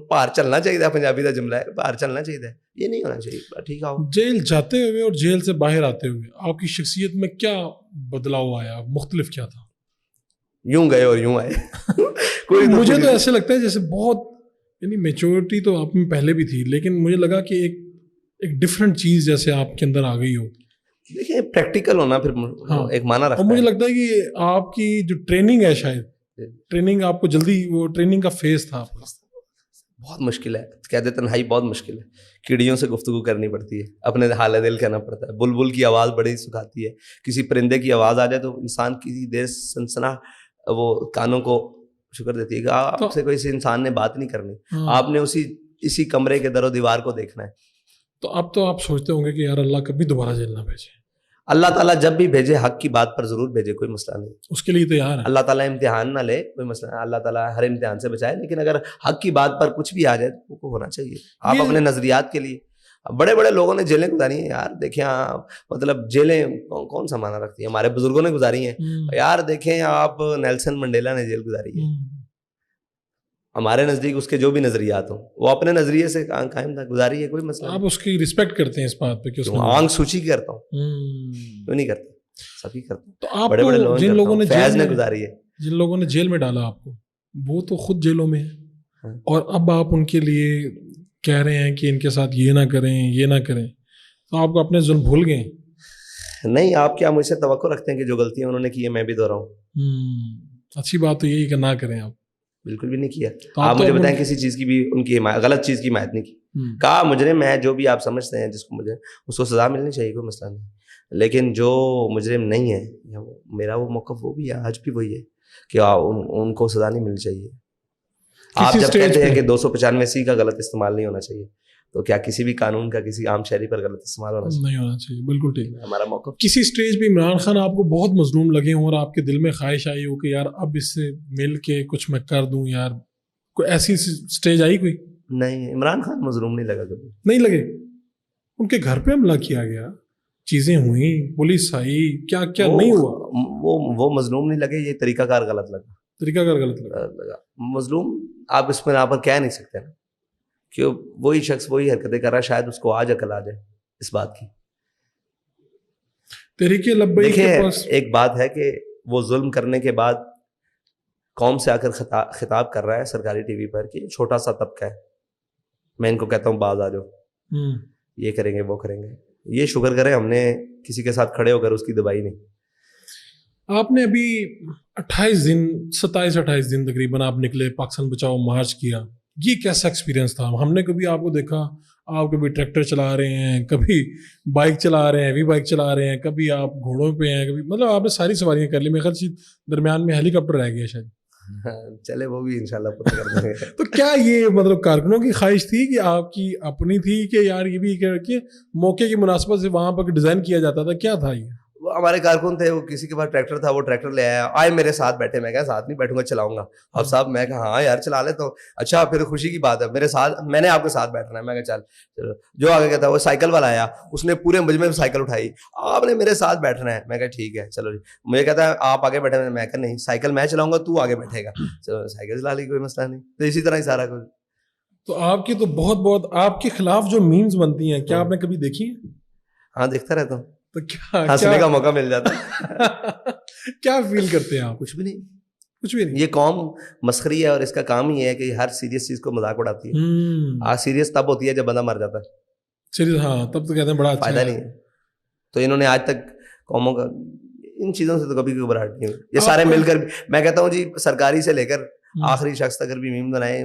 باہر چلنا چاہیے. پنجابی کا جملہ ہے, باہر چلنا چاہیے, یہ نہیں ہونا چاہیے. ٹھیک ہے, جیل جاتے ہوئے اور جیل سے باہر آتے ہوئے آپ کی شخصیت میں کیا بدلاؤ آیا, مختلف کیا تھا؟ یوں گئے اور یوں آئے. مجھے تو ایسے لگتا ہے جیسے بہت, یعنی میچورٹی تو آپ میں پہلے بھی تھی, لیکن مجھے لگا کہ ایک ڈفرینٹ چیز جیسے آپ کے اندر آ گئی ہو. دیکھیں پریکٹیکل ہونا پھر ایک معنی رکھتا ہے. اور مجھے لگتا ہے کہ آپ کی جو ٹریننگ ہے, شاید ٹریننگ آپ کو جلدی, وہ ٹریننگ کا فیز تھا آپ کا. بہت مشکل ہے, قید تنہائی بہت مشکل ہے. کیڑیوں سے گفتگو کرنی پڑتی ہے, اپنے حال دل کہنا پڑتا ہے. بلبل کی آواز بڑی سکھاتی ہے, کسی پرندے کی آواز آ جائے تو انسان کی دیر سنسنا وہ کانوں کو شکر دیتی ہے کہ آپ سے کوئی انسان نے بات نہیں کرنی, آپ نے اسی کمرے کے در و دیوار کو دیکھنا ہے. تو اب تو آپ سوچتے ہوں گے کہ یار اللہ کبھی دوبارہ جیل نہ بھیجے. اللہ تعالیٰ جب بھی بھیجے حق کی بات پر ضرور بھیجے, کوئی مسئلہ نہیں, اس کے لیے تیار ہے. اللہ تعالیٰ امتحان نہ لے, کوئی مسئلہ نہیں, اللہ تعالیٰ ہر امتحان سے بچائے, لیکن اگر حق کی بات پر کچھ بھی آ جائے تو ہونا چاہیے. آپ اپنے نظریات کے لیے, بڑے بڑے لوگوں نے جیلیں گزاری ہیں یار, دیکھیں مطلب جیلیں کون سا معنی رکھتی ہیں, ہمارے بزرگوں نے گزاری ہیں یار. دیکھیں آپ نیلسن منڈیلا نے جیل گزاری ہے, ہمارے نزدیک اس کے جو بھی نظریات ہوں وہ اپنے نظریے سے قائم تھا, گزاری ہے, کوئی مسئلہ. آپ اس کی رسپیکٹ کرتے ہیں اس بات پہ کہ آنکھ سوچی کرتا ہوں, کیوں نہیں کرتا, سبھی کرتا ہوں. تو آپ بڑے بڑے لوگ جن لوگوں نے فیض نے گزاری ہے, جن لوگوں نے جیل میں ڈالا آپ کو, وہ تو خود جیلوں میں ہیں, اور اب آپ ان کے لیے کہہ رہے ہیں کہ ان کے ساتھ یہ نہ کریں یہ نہ کریں, تو آپ کو اپنے ظلم بھول گئے. نہیں, آپ کیا مجھ سے توقع رکھتے ہیں کہ جو غلطیاں انہوں نے کی ہیں میں بھی دہراؤں؟ اچھی بات تو یہی کہ نہ کریں آپ. بالکل بھی نہیں کیا. آپ مجھے بتائیں کسی چیز کی بھی ان کی غلط چیز کی حمایت نہیں کی. کہا مجرم ہے جو بھی آپ سمجھتے ہیں جس کو, مجھے اس کو سزا ملنی چاہیے, کوئی مسئلہ نہیں, لیکن جو مجرم نہیں ہے, میرا وہ موقف وہ بھی ہے, آج بھی وہی ہے کہ ان کو سزا نہیں ملنی چاہیے. آپ جب کہتے ہیں کہ 295C کا غلط استعمال نہیں ہونا چاہیے, تو کیا کسی بھی قانون کا کسی عام شہری پر غلط استعمال نہیں ہونا چاہیے؟ بالکل ٹھیک. ہمارا موقف. کسی سٹیج پہ عمران خان آپ کو بہت مظلوم لگے ہوں اور آپ کے دل میں خواہش آئی ہو کہ یار اب اس سے مل کے کچھ میں کر دوں یار, کوئی ایسی سٹیج آئی کوئی؟ نہیں, عمران خان مظلوم نہیں لگا کبھی. نہیں لگے. ان کے گھر پہ حملہ کیا گیا, چیزیں ہوئیں, پولیس آئی, کیا کیا نہیں ہوا؟ وہ مظلوم نہیں لگے, یہ طریقہ کار غلط لگا. طریقہ کار غلط لگا. مظلوم آپ اس میں یہاں پر کہہ نہیں سکتے نا, کہ وہی شخص وہی حرکتیں کر رہا ہے, شاید اس کو آج عقل آ جائے اس بات کی. تحریک لبیک کے پاس ایک بات ہے کہ وہ ظلم کرنے کے بعد قوم سے آ کر خطاب کر رہا ہے سرکاری ٹی وی پر کہ چھوٹا سا طبقہ ہے, میں ان کو کہتا ہوں باز آ جاؤ, یہ کریں گے وہ کریں گے. یہ شکر کریں ہم نے کسی کے ساتھ کھڑے ہو کر اس کی دبائی نہیں. آپ نے ابھی 27-28 دن تقریباً آپ نکلے, پاکستان بچاؤ مارچ کیا, یہ کیسا ایکسپیرینس تھا؟ ہم نے کبھی آپ کو دیکھا آپ کبھی ٹریکٹر چلا رہے ہیں, کبھی بائک چلا رہے ہیں, ہیوی بائک چلا رہے ہیں, کبھی آپ گھوڑوں پہ ہیں, کبھی مطلب آپ نے ساری سواریاں کر لی. میرے خیال سے درمیان میں ہیلی کاپٹر رہ گیا شاید. چلے وہ بھی انشاءاللہ پورا کر دیں گے. تو کیا یہ مطلب کارکنوں کی خواہش تھی کہ آپ کی اپنی تھی کہ یار یہ بھی کہ موقع کی مناسبت سے وہاں پر ڈیزائن کیا جاتا تھا, کیا تھا یہ؟ وہ ہمارے کارکن تھے, وہ کسی کے پاس ٹریکٹر تھا, وہ ٹریکٹر لے آیا, آئے میرے ساتھ بیٹھے. میں کہا ساتھ نہیں بیٹھوں گا, چلاؤں گا. اب صاحب میں کہا ہاں یار چلا لیتا ہوں. اچھا پھر خوشی کی بات ہے, میرے ساتھ, میں نے آپ کے ساتھ بیٹھنا ہے. میں کہا چل چلو. جو آگے کہتا وہ سائیکل والا آیا, اس نے پورے مجمع میں سائیکل اٹھائی, آپ نے میرے ساتھ بیٹھنا ہے. میں کہا ٹھیک ہے چلو جی. مجھے کہتا ہے آپ آگے بیٹھے. میں کہا نہیں, سائیکل میں چلاؤں گا, تو آگے بیٹھے گا. چلو سائیکل چلا لی, کوئی مسئلہ نہیں. تو اسی طرح ہی سارا کچھ. تو آپ کی تو بہت آپ کے خلاف جو میمز بنتی ہیں, کیا آپ نے کبھی دیکھی ہیں؟ ہاں دیکھتا رہتا ہوں, تو کیا ہنسنے کا موقع مل جاتا ہے. کیا فیل کرتے ہیں آپ؟ کچھ بھی نہیں, کچھ بھی نہیں. یہ قوم مسخری ہے اور اس کا کام ہی ہے کہ ہر سیریس چیز کو مذاق اڑاتی ہے. آج سیریس تب ہوتی ہے جب بندہ مر جاتا ہے. سیریس ہاں, تب تو کہتے ہیں بڑا اچھا فائدہ نہیں ہے. تو انہوں نے آج تک قوموں کا ان چیزوں سے تو کبھی گھبراہٹ نہیں ہوئی. یہ سارے مل کر, میں کہتا ہوں جی سرکاری سے لے کر آخری شخص تک بھی میم بنائے,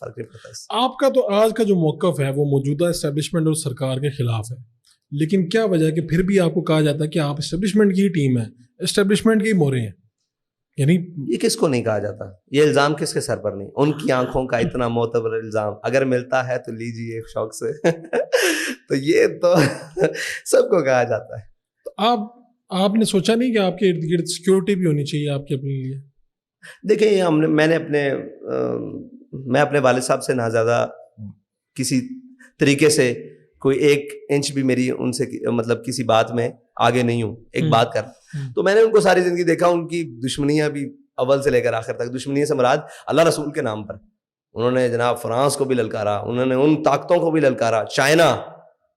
فرق نہیں پڑتا. آپ کا تو آج کا جو موقف ہے وہ موجودہ اسٹیبلشمنٹ اور سرکار کے خلاف ہے, لیکن کیا وجہ ہے کہ پھر بھی آپ کو کہا جاتا ہے کہ آپ اسٹیبلشمنٹ کی ہی ٹیم ہے, اسٹیبلشمنٹ کے ہی مورے ہیں؟ یعنی یہ کس کو نہیں کہا جاتا, یہ الزام کس کے سر پر نہیں. ان کی آنکھوں کا اتنا معتبر الزام اگر ملتا ہے تو لیجیے ایک شوق سے. تو یہ تو سب کو کہا جاتا ہے. تو آپ نے سوچا نہیں کہ آپ کے ارد گرد سیکورٹی بھی ہونی چاہیے آپ کے اپنے لیے؟ دیکھیں میں اپنے والد صاحب سے نہ زیادہ کسی طریقے سے کوئی 1 انچ بھی میری ان سے مطلب کسی بات میں آگے نہیں ہوں. ایک بات کر, تو میں نے ان کو ساری زندگی دیکھا, ان کی دشمنیاں بھی اول سے لے کر آخر تک. دشمنی سے مراد اللہ رسول کے نام پر انہوں نے جناب فرانس کو بھی للکارا, انہوں نے ان طاقتوں کو بھی للکارا, چائنا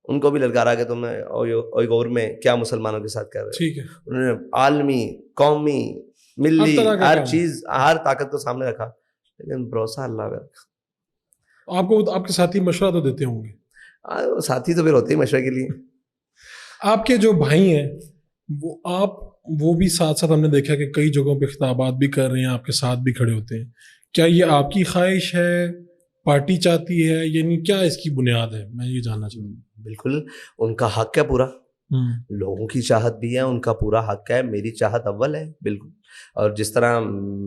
ان کو بھی للکارا کہ تم نے اویغور میں کیا مسلمانوں کے ساتھ کر رہے. ٹھیک ہے, انہوں نے عالمی, قومی, ملی, ہر چیز, ہر طاقت کو سامنے رکھا, لیکن بھروسہ اللہ پہ رکھا. آپ کو آپ کے ساتھی مشورہ تو دیتے ہوں گے؟ ساتھی تو پھر ہوتے ہی مشورے کے لیے. آپ کے جو بھائی ہیں وہ بھی ساتھ ساتھ ہم نے دیکھا کہ کئی جگہوں پہ خطابات بھی کر رہے ہیں, آپ کے ساتھ بھی کھڑے ہوتے ہیں. کیا یہ آپ کی خواہش ہے, پارٹی چاہتی ہے, یعنی کیا اس کی بنیاد ہے؟ میں یہ جاننا چاہوں گا. بالکل ان کا حق ہے پورا, لوگوں کی چاہت بھی ہے, ان کا پورا حق ہے. میری چاہت اول ہے بالکل. اور جس طرح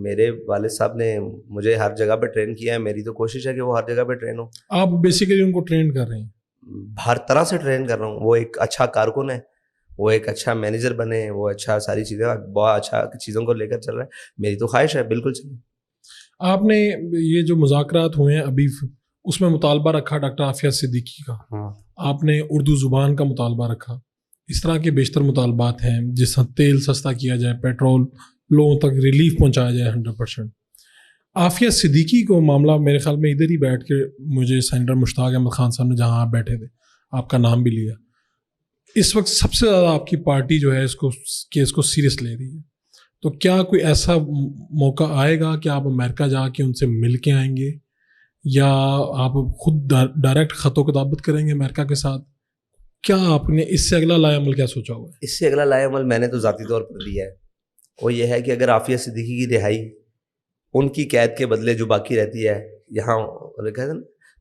میرے والد صاحب نے مجھے ہر جگہ پہ ٹرین کیا ہے, میری تو کوشش ہے کہ وہ ہر جگہ پہ ٹرین ہو. آپ بیسیکلی ان کو ٹرین کر رہے ہیں؟ ہر طرح سے ٹرین کر رہا ہوں. وہ ایک اچھا کارکن ہے, وہ ایک اچھا مینیجر بنے, وہ اچھا ساری چیزیں, بہت اچھا چیزوں کو لے کر چل رہا ہے. میری تو خواہش ہے بالکل چلے. آپ نے یہ جو مذاکرات ہوئے ہیں ابھی, اس میں مطالبہ رکھا ڈاکٹر عافیہ صدیقی کا, آپ نے اردو زبان کا مطالبہ رکھا. اس طرح کے بیشتر مطالبات ہیں, جس طرح تیل سستا کیا جائے, پیٹرول لوگوں تک ریلیف پہنچایا جائے 100%. عافیہ صدیقی کو معاملہ میرے خیال میں ادھر ہی بیٹھ کے مجھے سینیٹر مشتاق احمد خان صاحب نے, جہاں آپ بیٹھے تھے, آپ کا نام بھی لیا. اس وقت سب سے زیادہ آپ کی پارٹی جو ہے اس کو سیریس لے رہی ہے. تو کیا کوئی ایسا موقع آئے گا کہ آپ امریکہ جا کے ان سے مل کے آئیں گے, یا آپ خود ڈائریکٹ خط و کتابت کریں گے امریکہ کے ساتھ؟ کیا آپ نے اس سے اگلا لائے عمل کیا سوچا ہوا ہے؟ اس سے اگلا لائے عمل میں نے تو ذاتی طور پر دیا ہے. وہ یہ ہے کہ اگر عافیہ صدیقی کی رہائی, ان کی قید کے بدلے جو باقی رہتی ہے یہاں رکھا ہے نا,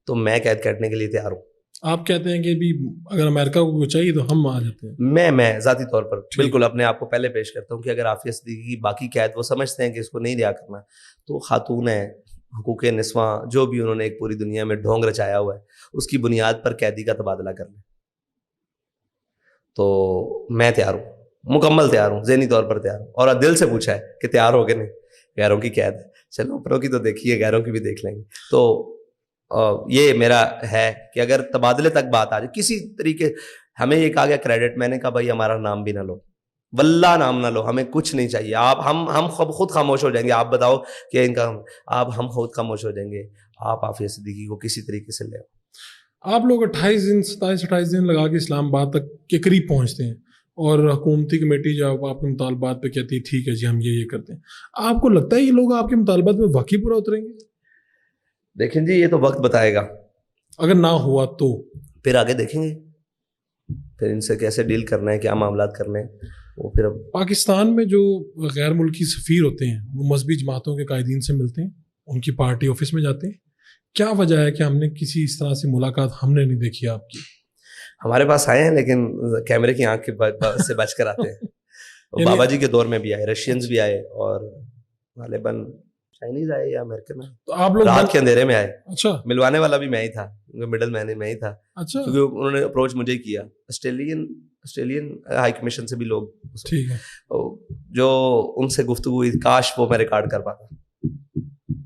تو میں قید کاٹنے کے لیے تیار ہوں. آپ کہتے ہیں کہ بھی اگر امریکہ کو چاہیے تو ہم آ جاتے ہیں. میں ذاتی طور پر بالکل اپنے آپ کو پہلے پیش کرتا ہوں کہ اگر عافیہ صدیقی کی باقی قید وہ سمجھتے ہیں کہ اس کو نہیں رہا کرنا, تو خاتون ہے, حقوق نسواں, جو بھی انہوں نے ایک پوری دنیا میں ڈھونگ رچایا ہوا ہے, اس کی بنیاد پر قیدی کا تبادلہ کر لیں. تو میں تیار ہوں, مکمل تیار ہوں, ذہنی طور پر تیار ہوں. اور دل سے پوچھا ہے کہ تیار ہو کہ نہیں. غیروں کی قید ہے, چلو اوپروں کی تو دیکھیے, غیروں کی بھی دیکھ لیں گے. تو یہ میرا ہے کہ اگر تبادلے تک بات آ جائے کسی طریقے, ہمیں یہ کہا گیا کریڈٹ, میں نے کہا بھائی ہمارا نام بھی نہ لو, واللہ نام نہ لو, ہمیں کچھ نہیں چاہیے. آپ ہم خود خاموش ہو جائیں گے. آپ بتاؤ کہ ان کا ہم خود خاموش ہو جائیں گے. آپ عافیہ صدیقی کو کسی طریقے سے لے آؤ. آپ لوگ 27-28 دن لگا کے اسلام آباد تک کے قریب پہنچتے ہیں, اور حکومتی کمیٹی جب آپ کے مطالبات پہ کہتی ہے ٹھیک ہے جی ہم یہ کرتے ہیں, آپ کو لگتا ہے یہ لوگ آپ کے مطالبات میں واقعی پورا اتریں گے؟ دیکھیں جی, یہ تو وقت بتائے گا. اگر نہ ہوا تو پھر آگے دیکھیں گے, پھر ان سے کیسے ڈیل کرنا ہے, کیا معاملات کرنے ہیں وہ. پھر پاکستان میں جو غیر ملکی سفیر ہوتے ہیں وہ مذہبی جماعتوں کے قائدین سے ملتے ہیں, ان کی پارٹی آفس میں جاتے ہیں, کیا وجہ ہے کہ ہم نے کسی اس طرح سے ملاقات ہم نے نہیں دیکھی آپ کی؟ ہمارے پاس آئے ہیں لیکن کیمرے کی آنکھ سے بچ کر آتے ہیں. بابا جی کے دور میں بھی آئے, رشینز بھی آئے, اور غالباً چائنیز آئے یا امریکن آئے. تو آپ لوگ رات کے اندھیرے میں آئے. اچھا ملوانے والا بھی میں ہی تھا, مڈل مین میں ہی تھا, اچھا کیونکہ انہوں نے اپروچ مجھے کیا. آسٹریلین ہائی کمیشن سے بھی لوگ, ٹھیک ہے, جو ان سے گفتگو ہوئی, کاش وہ میں ریکارڈ کر پاتا.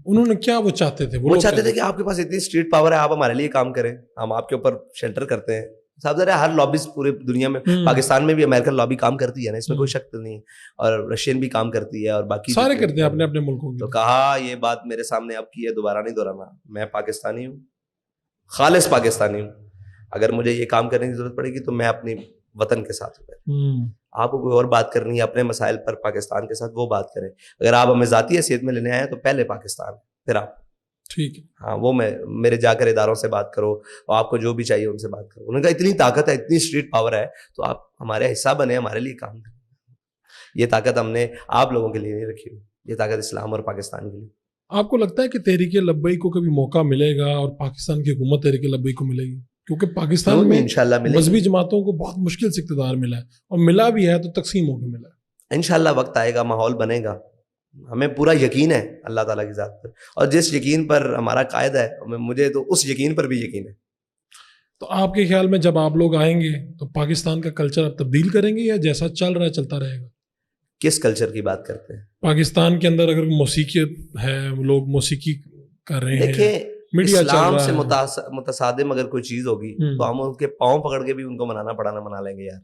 انہوں نے کیا وہ چاہتے تھے؟ وہ چاہتے تھے کہ آپ کے پاس اتنی اسٹریٹ پاور ہے, آپ ہمارے لیے کام کریں, ہم آپ کے اوپر شیلٹر کرتے ہیں. صاحب ذرا ہر لابیز پورے دنیا میں, پاکستان میں بھی امریکن لابی کام کرتی ہے نا, اس میں کوئی شک نہیں, اور رشین بھی کام کرتی ہے, اور باقی سارے کرتے ہیں اپنے اپنے ملکوں. تو کہا یہ بات میرے سامنے اب کی ہے, دوبارہ نہیں دہرانا. میں پاکستانی ہوں, خالص پاکستانی ہوں. اگر مجھے یہ کام کرنے کی ضرورت پڑے گی تو میں اپنی وطن کے ساتھ ہوں. آپ کو کوئی اور بات کرنی ہے اپنے مسائل پر پاکستان کے ساتھ, وہ بات کریں. اگر آپ ہمیں ذاتی حیثیت میں لینے آئے تو پہلے پاکستان, پھر آپ. ٹھیک ہے, ہاں, وہ میں میرے جا کر اداروں سے بات کرو, اور آپ کو جو بھی چاہیے ان سے بات کرو. انہوں نے کہا اتنی طاقت ہے, اتنی اسٹریٹ پاور ہے, تو آپ ہمارے حصہ بنے, ہمارے لیے کام کریں. یہ طاقت ہم نے آپ لوگوں کے لیے نہیں رکھی ہوئی, یہ طاقت اسلام اور پاکستان کے لیے. آپ کو لگتا ہے کہ تحریک لبیک کو کبھی موقع ملے گا اور پاکستان کی حکومت تحریک لبیک کو ملے گی؟ کیونکہ پاکستان میں انشاءاللہ ملے گی. مذہبی جماعتوں کو بہت مشکل سے اقتدار ملا ہے, اور ملا بھی ہے تو تقسیم ہو کے ملا ہے. انشاءاللہ وقت آئے گا, ماحول بنے گا. ہمیں پورا یقین ہے اللہ تعالیٰ کی ذات پر, اور جس یقین پر ہمارا قائد ہے, مجھے تو اس یقین پر بھی یقین ہے. تو آپ کے خیال میں جب آپ لوگ آئیں گے تو پاکستان کا کلچر آپ تبدیل کریں گے, یا جیسا چل رہا ہے چلتا رہے گا؟ کس کلچر کی بات کرتے ہیں؟ پاکستان کے اندر اگر موسیقی ہے, لوگ موسیقی کر رہے ہیں, دیکھیں میڈیا اسلام سے متصادم اگر کوئی چیز ہوگی تو ہم ان کے پاؤں پکڑ کے بھی ان کو منانا پڑانا منا لیں گے. یار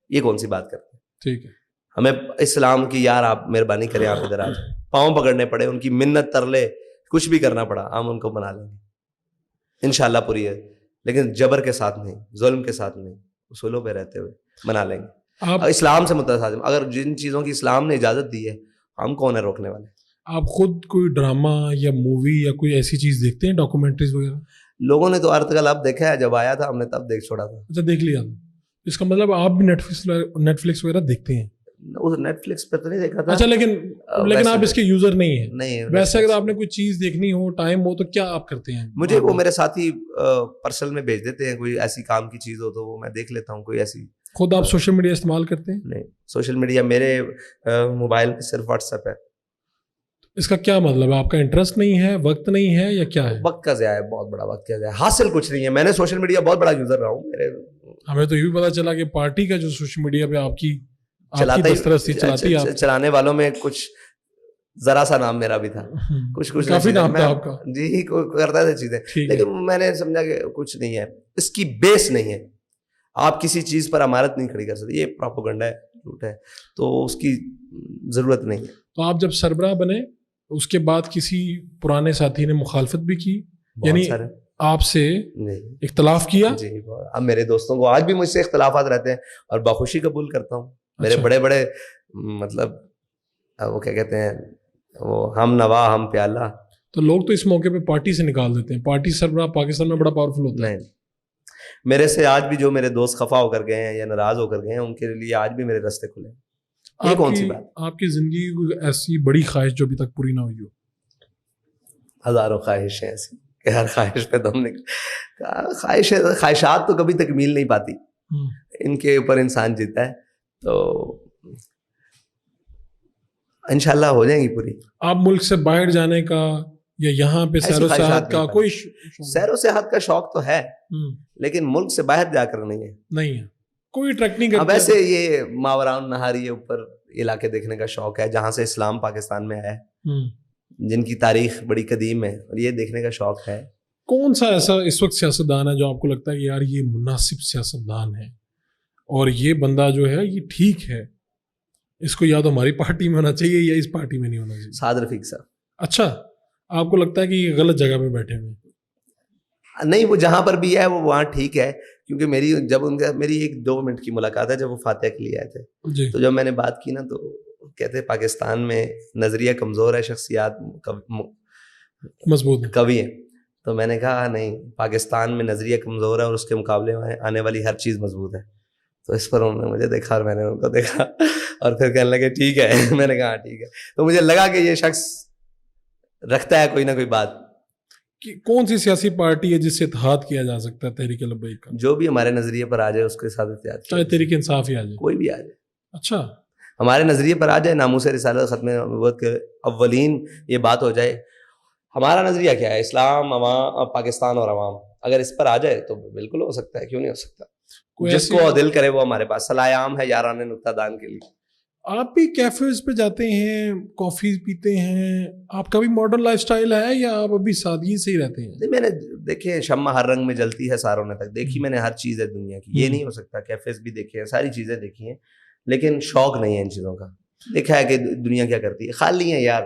یہ کون سی بات کرتے ہیں؟ ٹھیک ہے, ہمیں اسلام کی, یار آپ مہربانی کریں, آپ ادھر آ جائیں, پاؤں پکڑنے پڑے, ان کی منت ترلے, کچھ بھی کرنا پڑا, ہم ان کو منا لیں گے انشاءاللہ پوری ہے. لیکن جبر کے ساتھ نہیں, ظلم کے ساتھ نہیں, اصولوں پہ رہتے ہوئے منا لیں گے. اسلام سے متصادم اگر جن چیزوں کی اسلام نے اجازت دی ہے, ہم کون ہے روکنے والے؟ آپ خود کوئی ڈرامہ یا مووی یا کوئی ایسی چیز دیکھتے ہیں, ڈاکومنٹریز وغیرہ؟ لوگوں نے تو ارتقل اب دیکھا ہے, جب آیا تھا ہم نے تب دیکھ چھوڑا تھا. اچھا, دیکھ لیا. اس کا مطلب آپ بھی نیٹ فلکس وغیرہ دیکھتے ہیں؟ نیٹ فلکس پہ تو نہیں دیکھا تھا. اچھا, لیکن آپ اس کے یوزر نہیں ہیں؟ نہیں. ویسے اگر آپ نے کوئی چیز دیکھنی ہو, ٹائم ہو, تو کیا آپ کرتے ہیں؟ مجھے وہ میرے ساتھی پرسنل میں بھیج دیتے ہیں, کوئی ایسی کام کی چیز ہو تو وہ میں دیکھ لیتا ہوں. کوئی ایسی. خود آپ سوشل میڈیا استعمال کرتے ہیں؟ نہیں, سوشل میڈیا میرے موبائل میں صرف واٹس ایپ ہے. اس کا کیا مطلب ہے؟ آپ کا انٹرسٹ نہیں ہے, وقت نہیں ہے, یا کیا ہے؟ وقت کا ضیاع ہے, بہت بڑا وقت کا ضیاع. حاصل کچھ نہیں ہے. میں نے سوشل میڈیا بہت بڑا یوزر رہا ہوں. ہمیں تو یہ بھی پتا چلا کہ پارٹی کا جو سوشل میڈیا پہ آپ کی چلاتی ہے, چلانے والوں میں کچھ ذرا سا نام میرا بھی تھا, کچھ کافی نام تھا آپ کا. جی, کرتا تھا چیزیں, لیکن میں نے سمجھا کہ کچھ نہیں ہے, اس کی بیس نہیں ہے. آپ کسی چیز پر امارت نہیں کھڑی کر سکتے, یہ پروپیگنڈا ہے, جھوٹ ہے, تو اس کی ضرورت نہیں ہے. تو آپ جب سربراہ بنے اس کے بعد کسی پرانے ساتھی نے مخالفت بھی کی, یعنی آپ سے اختلاف کیا؟ جی, اب میرے دوستوں کو آج بھی مجھ سے اختلافات رہتے ہیں, اور بخوشی قبول کرتا ہوں. میرے بڑے بڑے مطلب وہ کیا کہتے ہیں, وہ ہم نوا ہم پیالہ. تو لوگ تو اس موقع پہ پارٹی سے نکال دیتے ہیں. پارٹی سربراہ پاکستان میں بڑا پاورفل ہوتا ہے. نہیں, میرے سے آج بھی جو میرے دوست خفا ہو کر گئے ہیں یا ناراض ہو کر گئے ہیں, ان کے لیے آج بھی میرے راستے کھلے ہیں. یہ کون سی بات؟ آپ کی زندگی کی ایسی بڑی خواہش جو ابھی تک پوری نہ ہوئی ہو؟ ہزاروں خواہشیں ایسی کہ ہر خواہش پہ دم خواہشات تو کبھی تکمیل نہیں پاتی, ان کے اوپر انسان جیتا ہے, تو انشاءاللہ ہو جائیں گی پوری. آپ ملک سے باہر جانے کا یا یہاں پہ سیر و سیاحت کا کوئی سیر و سیاحت کا شوق تو ہے, لیکن ملک سے باہر جا کر نہیں ہے. نہیں ہے, کوئی ٹریک نہیں کرتا. ویسے یہ ماوران نہاری یہ اوپر علاقے دیکھنے کا شوق ہے, جہاں سے اسلام پاکستان میں آیا ہے, جن کی تاریخ بڑی قدیم ہے, اور یہ دیکھنے کا شوق ہے. کون سا ایسا اس وقت سیاستدان ہے جو آپ کو لگتا ہے کہ یار یہ مناسب سیاستدان ہے, اور یہ بندہ جو ہے یہ ٹھیک ہے, اس کو یا تو ہماری پارٹی میں ہونا چاہیے یا اس پارٹی میں نہیں ہونا چاہیے؟ سعد رفیق صاحب. اچھا, آپ کو لگتا ہے کہ یہ غلط جگہ پہ بیٹھے ہوئے؟ نہیں, وہ جہاں پر بھی ہے وہ وہاں ٹھیک ہے, کیونکہ میری 1-2 منٹ کی ملاقات ہے جب وہ فاتح کے لیے آئے تھے. تو جب میں نے بات کی نا, تو کہتے پاکستان میں نظریہ کمزور ہے, شخصیات مضبوط قوی ہیں. تو میں نے کہا نہیں, پاکستان میں نظریہ کمزور ہے اور اس کے مقابلے میں آنے والی ہر چیز مضبوط ہے. تو اس پر انہوں نے مجھے دیکھا اور میں نے ان کو دیکھا, اور پھر کہنے لگے ٹھیک ہے. میں نے کہا ٹھیک ہے. تو مجھے لگا کہ یہ شخص رکھتا ہے کوئی نہ کوئی بات. کہ کون سی سیاسی پارٹی ہے جس سے اتحاد کیا جا سکتا ہے تحریک لبیک کا؟ جو بھی ہمارے نظریے پر آ جائے اس کے ساتھ اتحاد کیا چاہے جائے. تحریک انصاف ہی آ جائے. کوئی بھی آ جائے. اچھا. ہمارے نظریے پر آ جائے, ناموس رسالت, ختم نبوت کے اولین یہ بات ہو جائے. ہمارا نظریہ کیا ہے؟ اسلام, عوام, پاکستان اور عوام. اگر اس پر آ جائے تو بالکل ہو سکتا ہے, کیوں نہیں ہو سکتا. جس کو دل کرے وہ ہمارے پاس. صلاح عام ہے یاران نکتہ دان کے لیے. آپ بھی کیفیز پہ جاتے ہیں, کافی پیتے ہیں, آپ کا بھی ماڈرن لائف سٹائل ہے یا آپ ابھی سادگی سے ہی رہتے ہیں؟ میں نے دیکھے شمع ہر رنگ میں جلتی ہے ساروں نے تک دیکھی, میں نے ہر چیز ہے دنیا کی. یہ نہیں ہو سکتا. کیفیز بھی دیکھے ہیں, ساری چیزیں دیکھی ہیں, لیکن شوق نہیں ہے ان چیزوں کا. دیکھا ہے کہ دنیا کیا کرتی ہے. خالی ہے یار,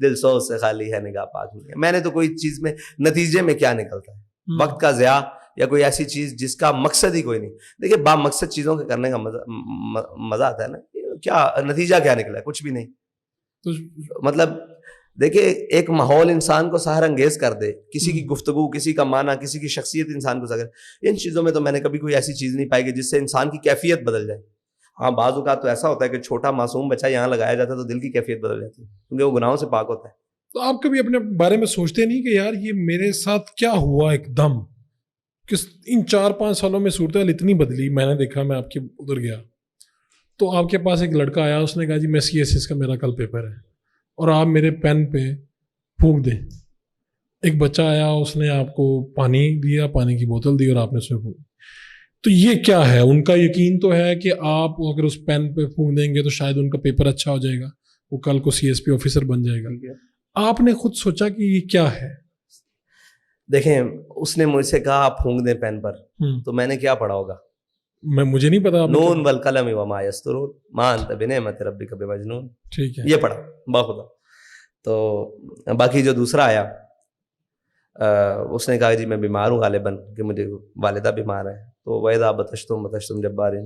دل سوز سے خالی ہے, نگاہ پاک نہیں ہے. میں نے تو کوئی چیز میں نتیجے میں کیا نکلتا ہے, وقت کا ضیاع یا کوئی ایسی چیز جس کا مقصد ہی کوئی نہیں. دیکھیے با مقصد چیزوں کے کرنے کا مزہ آتا ہے نا. کیا نتیجہ کیا نکلا ہے؟ کچھ بھی نہیں. مطلب دیکھیے ایک ماحول انسان کو سحر انگیز کر دے, کسی کی گفتگو, کسی کا معنی, کسی کی شخصیت انسان کو سکے. ان چیزوں میں تو میں نے کبھی کوئی ایسی چیز نہیں پائی کہ جس سے انسان کی کیفیت بدل جائے. ہاں بعض اوقات تو ایسا ہوتا ہے کہ چھوٹا معصوم بچہ یہاں لگایا جاتا ہے تو دل کی کیفیت بدل جاتی ہے, کیونکہ وہ گناہوں سے پاک ہوتا ہے. تو آپ کبھی اپنے بارے میں سوچتے نہیں کہ یار یہ میرے ساتھ کیا ہوا ایک دم, کس ان 4-5 سالوں میں صورتحال اتنی بدلی. میں نے دیکھا, میں آپ کے ادھر گیا تو آپ کے پاس ایک لڑکا آیا, اس نے کہا جی میں CSS کا میرا کل پیپر ہے اور آپ میرے پین پہ پھونک دیں. ایک بچہ آیا, اس نے آپ کو پانی دیا, پانی کی بوتل دی اور آپ نے اس میں پھونک. تو یہ کیا ہے؟ ان کا یقین تو ہے کہ آپ اگر اس پین پہ پھونک دیں گے تو شاید ان کا پیپر اچھا ہو جائے گا, وہ کل کو CSP آفیسر بن جائے گا. آپ نے خود سوچا کہ یہ کیا ہے؟ دیکھیں اس نے مجھ سے کہا آپ پھونک دیں پین پر, تو میں نے کیا پڑھا ہوگا؟ مجھے نہیں پتا. نون والقلم وما یسطرون ما انت بنعمت ربک بمجنون. ٹھیک ہے, یہ پڑھا بخدا. تو باقی جو دوسرا آیا اس نے کہا جی میں بیمار ہوں غالباً, کہ مجھے والدہ بیمار ہے. تو وَإِذَا بَطَشْتُم بَطَشْتُم جَبَّارِينَ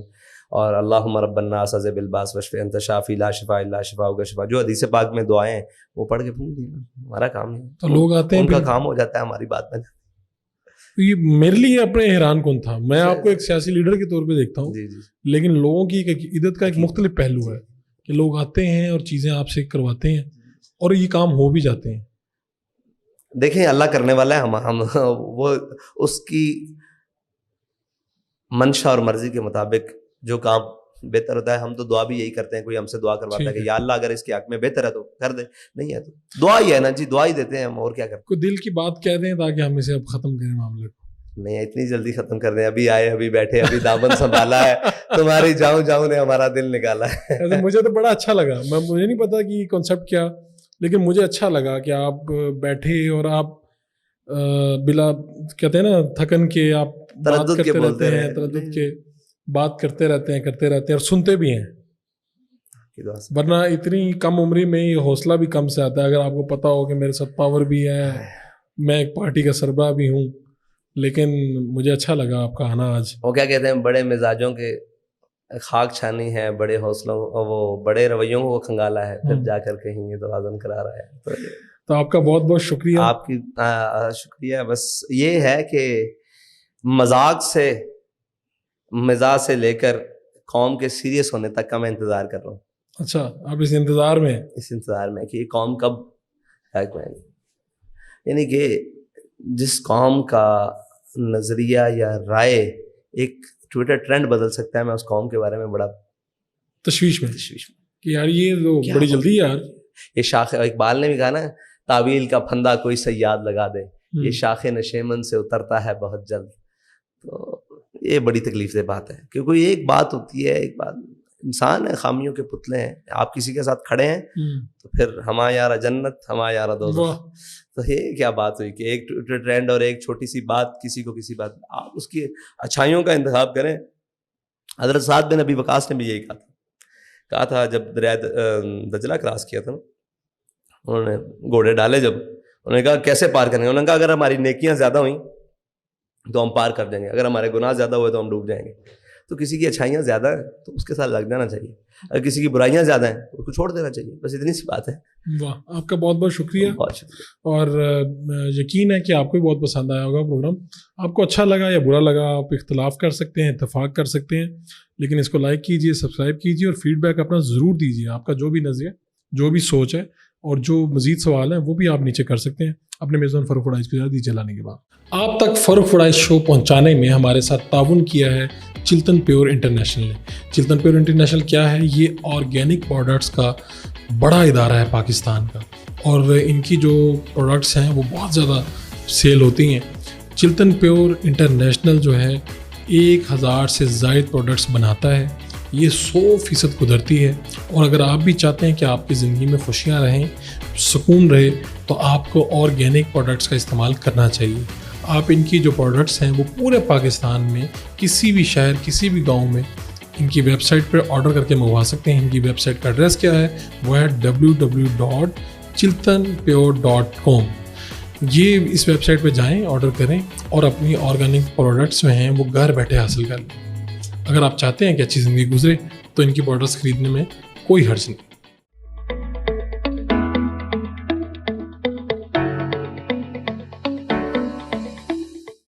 اور اللہم رب الناس اذهب الباس واشف انت شافی لا شفاء الا شفاءک شفاء, جو حدیث پاک میں دعائیں ہیں وہ پڑھ کے پھونک دیں. ہمارا کام نہیں. تو لوگ آتے ہیں, ان کا کام ہو جاتا ہے, ہماری بات میں. یہ میرے لیے اپنے حیران کن تھا. میں آپ کو ایک سیاسی لیڈر کے طور پہ دیکھتا ہوں, لیکن لوگوں کی عقیدت کا ایک مختلف پہلو ہے کہ لوگ آتے ہیں اور چیزیں آپ سے کرواتے ہیں اور یہ کام ہو بھی جاتے ہیں. دیکھیں اللہ کرنے والا ہے, ہم وہ اس کی منشا اور مرضی کے مطابق جو کام بہتر ہوتا ہے. ہم تو دعا بھی یہی کرتے ہیں, کوئی ہم سے دعا کرواتا ہے کہ یا اللہ اگر اس کے حق میں بہتر ہے تو کر دے, نہیں ہے تو دعا ہی ہے نا جی, دعا ہی دیتے ہیں ہم, اور کیا کرتے. کوئی دل کی بات کہہ دیں تاکہ ہم اسے اب ختم کریں معاملے کو. نہیں اتنی جلدی ختم کر دیں, ابھی آئے, ابھی بیٹھے, ابھی دامن سنبھالا ہے, تمہاری جاؤں نے ہمارا دل نکالا ہے. مجھے تو بڑا اچھا لگا. مجھے نہیں پتا کہ کانسیپٹ کیا, لیکن مجھے اچھا لگا کہ آپ بیٹھے اور آپ بلا کہتے ہیں نا تھکن کے آپ بات کرتے رہتے ہیں, تردد کے بات کرتے رہتے ہیں اور سنتے بھی ہیں. ورنہ اتنی کم عمری میں یہ حوصلہ بھی کم سے آتا ہے. اگر آپ کو پتا ہو کہ میرے ساتھ پاور بھی ہے, میں ایک پارٹی کا سربراہ بھی ہوں, لیکن مجھے اچھا لگا آپ کا آنا آج. وہ کیا کہتے ہیں, بڑے مزاجوں کے خاک چھانی ہے, بڑے حوصلوں وہ بڑے رویوں کو کھنگالا ہے, پھر جا کر کہیں یہ تو آزم کرا رہا ہے. تو آپ کا بہت بہت شکریہ. آپ کی شکریہ. بس یہ ہے کہ مزاج سے لے کر قوم کے سیریس ہونے تک کا میں انتظار کر رہا ہوں. اچھا, آپ اس انتظار میں کہ یہ قوم کب ہے, یعنی کہ جس قوم کا نظریہ یا رائے ایک ٹویٹر ٹرینڈ بدل سکتا ہے, میں اس قوم کے بارے میں بڑا تشویش میں کہ یار یہ تو بڑی جلدی یار. یہ شاخ, اقبال نے بھی کہا نا, تعویل کا پھندا کوئی صیاد لگا دے, یہ شاخ نشیمن سے اترتا ہے بہت جلد. تو یہ بڑی تکلیف دہ بات ہے, کیونکہ ایک بات ہوتی ہے, ایک بات, انسان ہے, خامیوں کے پتلے ہیں. آپ کسی کے ساتھ کھڑے ہیں تو پھر ہما یارا جنت, ہما یارا دوزخ. تو یہ کیا بات ہوئی کہ ایک ٹرینڈ اور ایک چھوٹی سی بات, کسی کو کسی بات, آپ اس کی اچھائیوں کا انتخاب کریں. حضرت سعد بن ابی وقاص نے بھی یہی کہا تھا جب دریائے دجلہ کراس کیا تھا, انہوں نے گھوڑے ڈالے, جب انہوں نے کہا کیسے پار کریں گے, انہوں نے کہا اگر ہماری نیکیاں زیادہ ہوئیں تو ہم پار کر جائیں گے, اگر ہمارے گناہ زیادہ ہوئے تو ہم ڈوب جائیں گے. تو کسی کی اچھائیاں زیادہ ہیں تو اس کے ساتھ لگ جانا چاہیے, اگر کسی کی برائیاں زیادہ ہیں تو اس کو چھوڑ دینا چاہیے. بس اتنی سی بات ہے. واہ, آپ کا بہت بہت شکریہ. بہت شکریہ. اور یقین ہے کہ آپ کو بھی بہت پسند آیا ہوگا پروگرام. آپ کو اچھا لگا یا برا لگا, آپ اختلاف کر سکتے ہیں, اتفاق کر سکتے ہیں, لیکن اس کو لائک کیجیے, سبسکرائب کیجیے اور فیڈ بیک اپنا ضرور دیجیے. آپ کا جو بھی نظریہ, جو بھی سوچ ہے اور جو مزید سوال ہیں وہ بھی آپ نیچے کر سکتے ہیں اپنے میزبان فاروق فڈائز کے ساتھ دیجیے لانے کے بعد. آپ تک فاروق فڈائز شو پہنچانے میں ہمارے ساتھ تعاون کیا ہے چلتن پیور انٹرنیشنل نے. چلتن پیور انٹرنیشنل کیا ہے؟ یہ آرگینک پروڈکٹس کا بڑا ادارہ ہے پاکستان کا, اور ان کی جو پروڈکٹس ہیں وہ بہت زیادہ سیل ہوتی ہیں. چلتن پیور انٹرنیشنل جو ہے 1000 سے زائد پروڈکٹس بناتا ہے. یہ 100% قدرتی ہے, اور اگر آپ بھی چاہتے ہیں کہ آپ کی زندگی میں خوشیاں رہیں, سکون رہے, تو آپ کو آرگینک پروڈکٹس کا استعمال کرنا چاہیے. آپ ان کی جو پروڈکٹس ہیں وہ پورے پاکستان میں کسی بھی شہر, کسی بھی گاؤں میں ان کی ویب سائٹ پر آرڈر کر کے منگوا سکتے ہیں. ان کی ویب سائٹ کا ایڈریس کیا ہے؟ وہ ہے www.chiltanpure.com. یہ اس ویب سائٹ پہ جائیں, آرڈر کریں اور اپنی آرگینک پروڈکٹس جو ہیں وہ گھر بیٹھے حاصل کر لیں. اگر آپ چاہتے ہیں کہ اچھی زندگی گزرے تو ان کی پروڈکٹس خریدنے میں کوئی حرج نہیں.